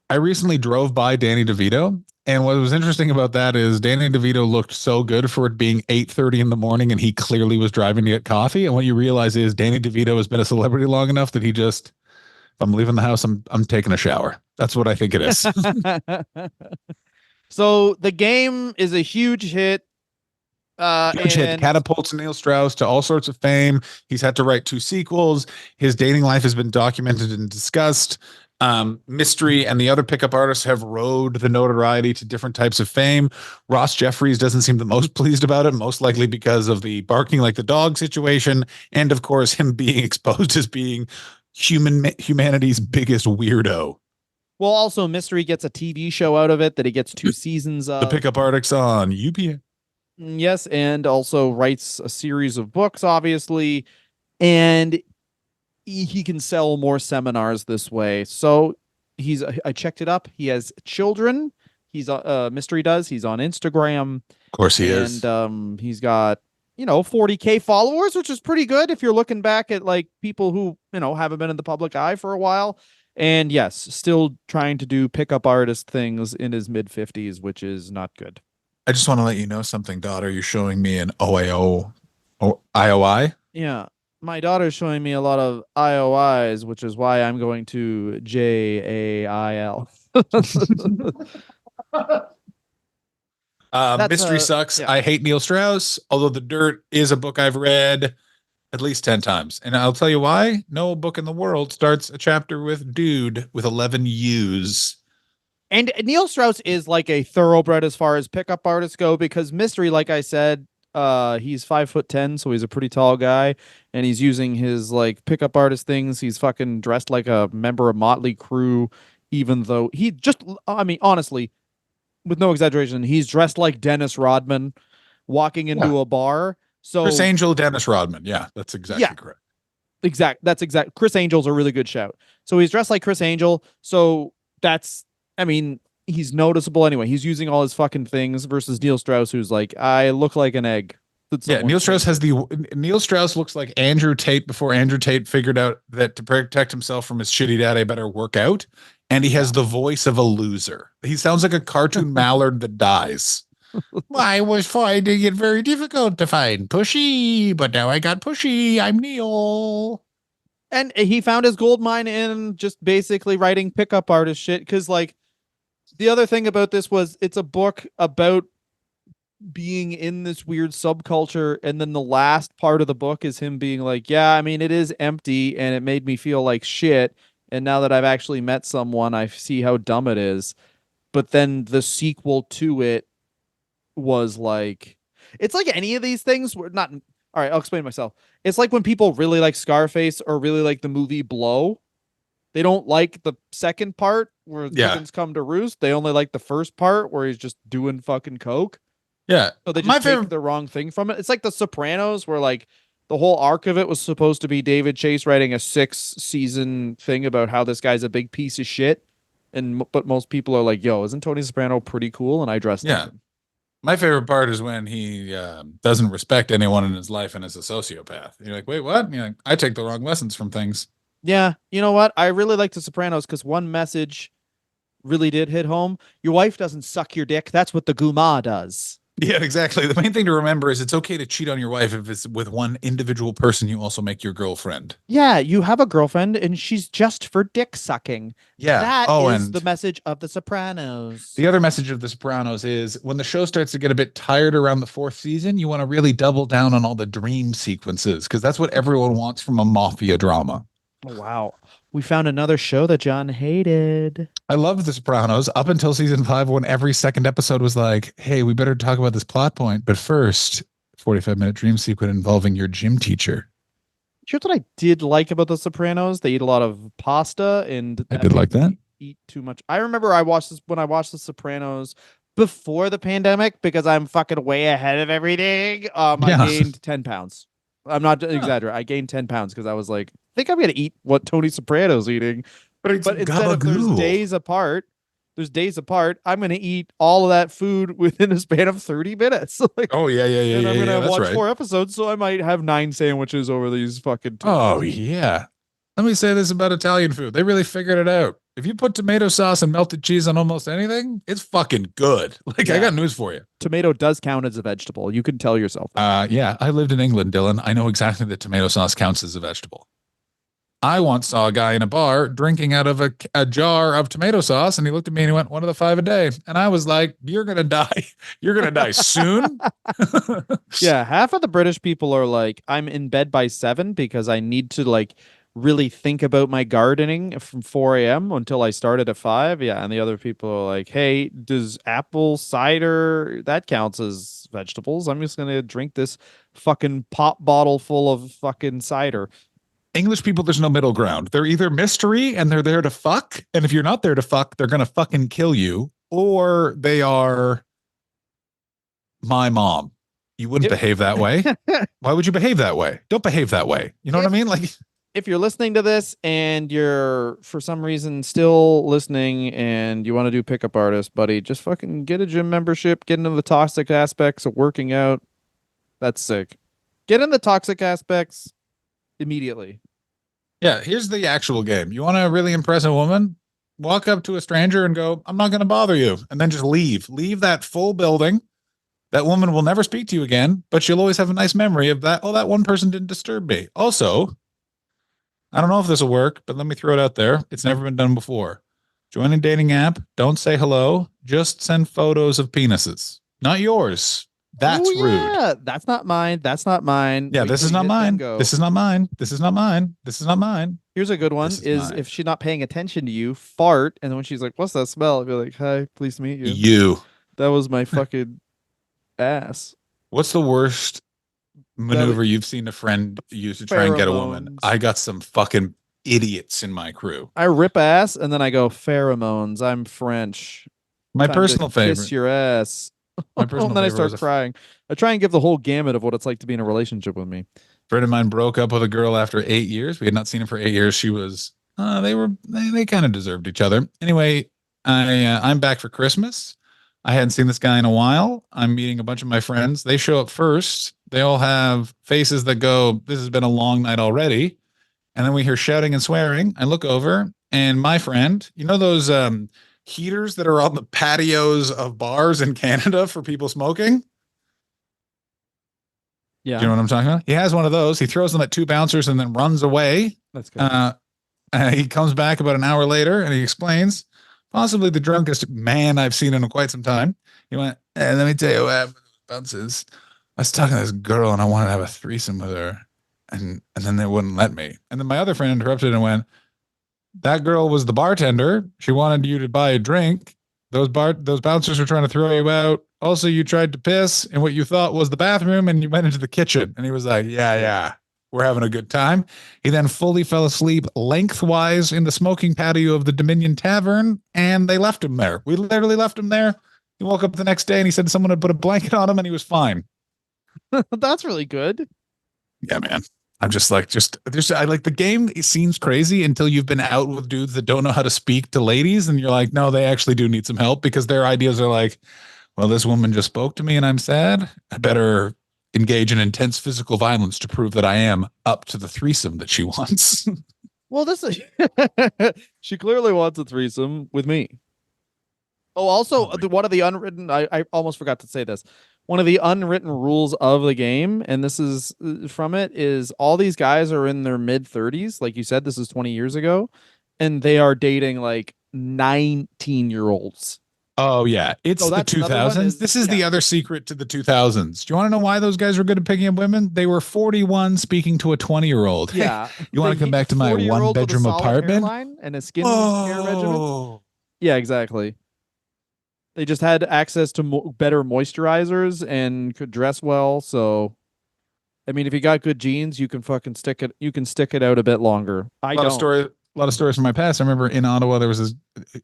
I recently drove by Danny DeVito, and what was interesting about that is Danny DeVito looked so good for it being 8:30 in the morning, and he clearly was driving to get coffee. And what you realize is Danny DeVito has been a celebrity long enough that he just, if I'm leaving the house, I'm taking a shower. That's what I think it is. So the game is a huge hit. Huge hit, And catapults Neil Strauss to all sorts of fame. He's had to write 2 sequels. His dating life has been documented and discussed. Mystery and the other pickup artists have rode the notoriety to different types of fame. Ross Jeffries doesn't seem the most pleased about it, most likely because of the barking like the dog situation, and of course him being exposed as being humanity's biggest weirdo. Well, also Mystery gets a TV show out of it that he gets 2 seasons The of. pickup artists on UPN. Yes, and also writes a series of books, obviously, and he can sell more seminars this way. So I checked it up. He has children. He's Mystery does. He's on Instagram, Of course he and is. he's got 40K followers, which is pretty good if you're looking back at like people who haven't been in the public eye for a while. And yes, still trying to do pickup artist things in his mid 50s, which is not good. I just want to let you know something, daughter. You're showing me an OAO, IOI. Yeah. My daughter's showing me a lot of IOIs, which is why I'm going to JAIL. Mystery sucks. Yeah. I hate Neil Strauss, although The Dirt is a book I've read at least 10 times. And I'll tell you why. No book in the world starts a chapter with dude with 11 U's. And Neil Strauss is like a thoroughbred as far as pickup artists go, because Mystery, like I said, he's 5'10", so he's a pretty tall guy, and he's using his like pickup artist things. He's fucking dressed like a member of Motley Crue, even though I mean, honestly, with no exaggeration, he's dressed like Dennis Rodman walking into a bar. So Chris Angel, Dennis Rodman. Yeah, that's exactly correct. That's exact. Chris Angel's a really good shout. So he's dressed like Chris Angel. So I mean, he's noticeable anyway. He's using all his fucking things versus Neil Strauss, who's like, I look like an egg. Yeah, Neil Strauss looks like Andrew Tate before Andrew Tate figured out that to protect himself from his shitty dad, I better work out. And he has the voice of a loser. He sounds like a cartoon mallard that dies. I was finding it very difficult to find Pushy, but now I got Pushy. I'm Neil. And he found his gold mine in just basically writing pickup artist shit. Because, like, the other thing about this was it's a book about being in this weird subculture. And then the last part of the book is him being like, yeah, I mean, it is empty and it made me feel like shit. And now that I've actually met someone, I see how dumb it is. But then the sequel to it was like, it's like any of these things were not. All right, I'll explain myself. It's like when people really like Scarface or really like the movie Blow. They don't like the second part where chickens come to roost. They only like the first part where he's just doing fucking coke. Yeah. So they just take the wrong thing from it. It's like The Sopranos, where like the whole arc of it was supposed to be David Chase writing a 6-season thing about how this guy's a big piece of shit. But most people are like, yo, isn't Tony Soprano pretty cool? And I dressed like him. My favorite part is when he doesn't respect anyone in his life and is a sociopath. You're like, wait, what? And you're like, I take the wrong lessons from things. Yeah, you know what? I really like The Sopranos because one message really did hit home. Your wife doesn't suck your dick. That's what the guma does. Yeah, exactly. The main thing to remember is it's okay to cheat on your wife if it's with one individual person you also make your girlfriend. Yeah, you have a girlfriend and she's just for dick sucking. Yeah. That is the message of The Sopranos. The other message of The Sopranos is when the show starts to get a bit tired around the 4th season, you want to really double down on all the dream sequences because that's what everyone wants from a mafia drama. Oh, wow. We found another show that John hated. I loved The Sopranos up until season 5 when every second episode was like, hey, we better talk about this plot point. But first, 45-minute dream sequence involving your gym teacher. Here's what I did like about The Sopranos. They eat a lot of pasta and I did like that. Eat too much. I remember I watched The Sopranos before the pandemic because I'm fucking way ahead of everything. I gained 10 pounds. I'm not exaggerating. I gained 10 pounds because I was like, I think I'm going to eat what Tony Soprano's eating. But instead of there's days apart, I'm going to eat all of that food within a span of 30 minutes. Like, oh, yeah. And I'm going to watch right. 4 episodes, so I might have 9 sandwiches over these fucking 2 hours. Yeah. Let me say this about Italian food. They really figured it out. If you put tomato sauce and melted cheese on almost anything, it's fucking good. Like, I got news for you. Tomato does count as a vegetable. You can tell yourself that. Yeah, I lived in England, Dylan. I know exactly that tomato sauce counts as a vegetable. I once saw a guy in a bar drinking out of a jar of tomato sauce, and he looked at me and he went, 1 of the 5 a day. And I was like, you're going to die. You're going to die soon. Yeah, half of the British people are like, I'm in bed by 7 because I need to, like, really think about my gardening from 4 a.m. until I started at 5. Yeah. And the other people are like, hey, does apple cider that counts as vegetables? I'm just gonna drink this fucking pop bottle full of fucking cider. English people, there's no middle ground. They're either mystery and they're there to fuck, and if you're not there to fuck, they're gonna fucking kill you, or they are my mom. You wouldn't If behave that way. Why would you behave that way? Don't behave that way. You know what I if mean? Like, if you're listening to this and you're for some reason still listening and you want to do pickup artist, buddy, just fucking get a gym membership, get into the toxic aspects of working out. That's sick. Get in the toxic aspects immediately. yeah, here's the actual game. You want to really impress a woman? Walk up to a stranger and go, I'm not going to bother you. And then just leave. Leave that full building. That woman will never speak to you again, but she'll always have a nice memory of that. Oh, that one person didn't disturb me. Also, I don't know if this will work, but let me throw it out there. It's never been done before. Join a dating app. Don't say hello. Just send photos of penises. Not yours. Oh That's rude. yeah, that's not mine. That's not mine. Yeah, Wait this till is you not hit then mine. go. This is not mine. This is not mine. This is not mine. Here's a good one: This is is mine. if she's not paying attention to you, fart, and then when she's like, "What's that smell?" I'd be like, "Hi, pleased to meet you." You. That was my fucking ass. What's the worst That maneuver you've seen a friend use to try and get a woman? pheromones. I got some fucking idiots in my crew. I rip ass and then I go pheromones. I'm French. My Time to personal kiss favorite. your ass. My And personal then I favorite was start crying. I try and give the whole gamut of what it's like to be in a relationship with me. friend of mine broke up with a girl after 8 years. We had not seen him for 8 years. She was they kind of deserved each other. Anyway, I'm back for Christmas. I hadn't seen this guy in a while. I'm meeting a bunch of my friends. They show up first. They all have faces that go, "This has been a long night already." And then we hear shouting and swearing. I look over, and my friend, you know those heaters that are on the patios of bars in Canada for people smoking? Do you Yeah, know what I'm talking about? He has one of those. He throws them at two bouncers and then runs away. that's good. He comes back about an hour later and he explains, possibly the drunkest man I've seen in quite some time. He went, let me tell you what happened with bouncers. I was talking to this girl and I wanted to have a threesome with her. And then they wouldn't let me. And then my other friend interrupted and went, that girl was the bartender. She wanted you to buy a drink. Those bouncers were trying to throw you out. Also, you tried to piss in what you thought was the bathroom, and you went into the kitchen. And he was like, "Yeah, yeah, we're having a good time." He then fully fell asleep lengthwise in the smoking patio of the Dominion Tavern, and they left him there. We literally left him there. He woke up the next day and he said someone had put a blanket on him, and he was fine. That's really good. Yeah, man. I'm just like, I like the game. It seems crazy until you've been out with dudes that don't know how to speak to ladies. And you're like, no, they actually do need some help because their ideas are like, well, this woman just spoke to me and I'm sad. I better engage in intense physical violence to prove that I am up to the threesome that she wants. Well, this is she clearly wants a threesome with me. Oh, also, one of the unwritten, I almost forgot to say this. One of the unwritten rules of the game, and this is from it, is all these guys are in their mid 30s. Like you said, this is 20 years ago, and they are dating like 19-year-olds. Oh, yeah. It's So the that's another one 2000s. This is yeah. the other secret to the 2000s. Do you want to know why those guys were good at picking up women? They were 41 speaking to a 20-year-old. Hey, Yeah. you want to come back to my 40-year-olds with a one-bedroom solid apartment? hairline and a skin care regimen. Whoa. Yeah, exactly. They just had access to better moisturizers and could dress well. So, I mean, if you got good genes, you can fucking stick it. You can stick it out a bit longer. I don't. A lot of stories from my past. I remember in Ottawa,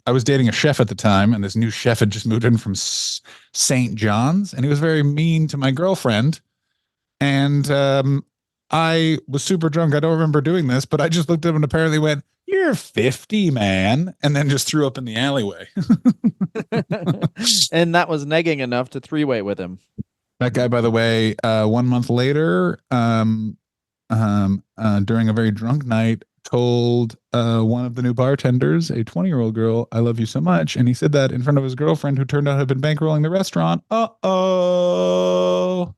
I was dating a chef at the time, and this new chef had just moved in from St. John's, and he was very mean to my girlfriend. And I was super drunk. I don't remember doing this, but I just looked at him and apparently went, "You're 50, man," and then just threw up in the alleyway. And that was negging enough to three-way with him. That guy, by the way, 1 month later, during a very drunk night, told one of the new bartenders, a 20-year-old girl, "I love you so much." And he said that in front of his girlfriend, who turned out to have been bankrolling the restaurant. Uh-oh.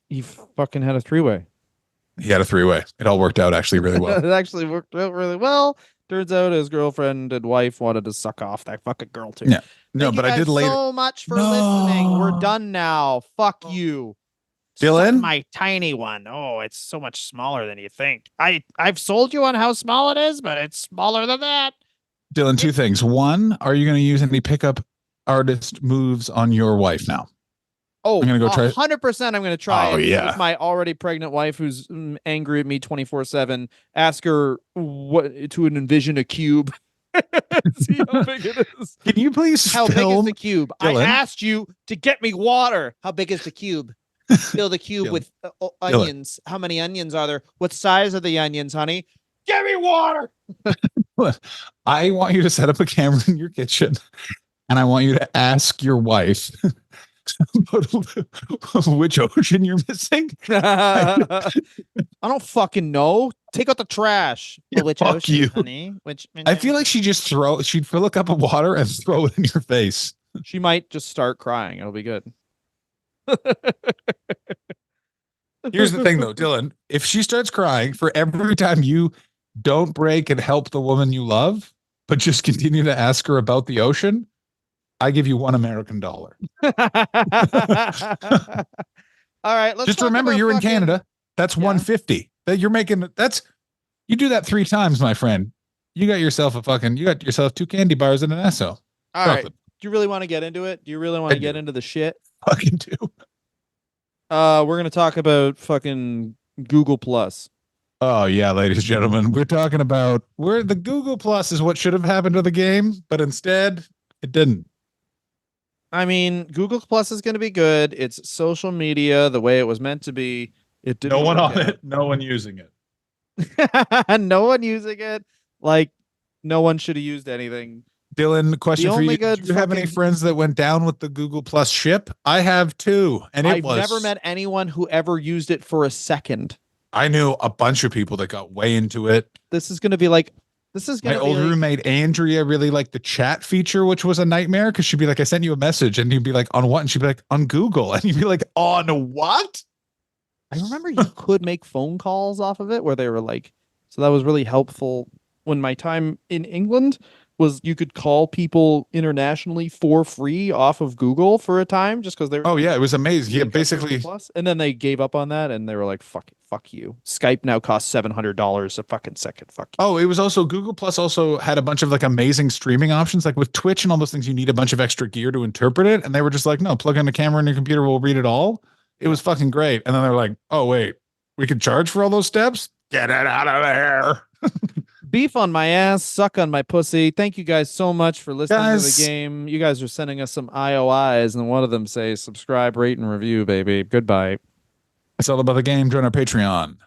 He fucking had a three-way. He had a three-way. It all worked out actually really well. It actually worked out really well. Turns out his girlfriend and wife wanted to suck off that fucking girl too. Yeah. No, Thank but you I did guys later. so much for No. listening. We're done now. Fuck you. Suck Dylan, my tiny one. Oh, it's so much smaller than you think. I've sold you on how small it is, but it's smaller than that. Dylan, two It, things. One, are you going to use any pickup artist moves on your wife now? I'm oh, going to go try. 100% I'm going to try Oh, it with yeah. my already pregnant wife who's angry at me 24/7. Ask her what to envision a cube. See how big it is. Can you please How big is the film cube? I Dylan? asked you to get me water. How big is the cube? Fill the cube Dylan, with Dylan. onions. How many onions are there? What size are the onions, honey? Give me water. I want you to set up a camera in your kitchen and I want you to ask your wife which ocean you're missing. I don't fucking know. Take out the trash. Well, which Fuck ocean, you. honey? Which I feel like she'd fill a cup of water and throw it in your face. she might just start crying. It'll be good. Here's the thing though, Dylan, if she starts crying for every time you don't break and help the woman you love, but just continue to ask her about the ocean, I give you $1 American. All right, let's Just talk remember about you're in fucking Canada. That's yeah. 150. That you're making that's you do that 3 times, my friend. You got yourself two candy bars and an Esso. All right. Do you really want to get into it? Do you really want to get into the shit? Fucking do. We're gonna talk about fucking Google Plus. Oh yeah, ladies and gentlemen, we're talking about where the Google Plus is what should have happened to the game, but instead it didn't. I mean, Google Plus is gonna be good. It's social media the way it was meant to be. It didn't. No one work on out. it, no one using it. No one using it. Like, no one should have used anything. Dylan, question for you. Good Do you have any friends that went down with the Google Plus ship? I have too. And I've never met anyone who ever used it for a second. I knew a bunch of people that got way into it. This is going to be like, my old roommate Andrea really liked the chat feature, which was a nightmare because she'd be like, I sent you a message, and you'd be like, on what? And she'd be like, on Google. And you'd be like, on what? I remember you could make phone calls off of it where they were like, so that was really helpful. When my time in England was, you could call people internationally for free off of Google for a time just because they were. Oh yeah, it was amazing. Yeah, basically. Plus, and then they gave up on that and they were like, fuck you. Skype now costs $700 a fucking second. Fuck you. Oh, it was also Google Plus also had a bunch of like amazing streaming options. Like with Twitch and all those things, you need a bunch of extra gear to interpret it. And they were just like, no, plug in a camera in your computer, we'll read it all. It was fucking great. And then they were like, oh wait, we could charge for all those steps? Get it out of there. Beef on my ass, suck on my pussy. Thank you guys so much for listening to the game. You guys are sending us some IOIs, and one of them says subscribe, rate, and review, baby. Goodbye. It's all about the game. Join our Patreon.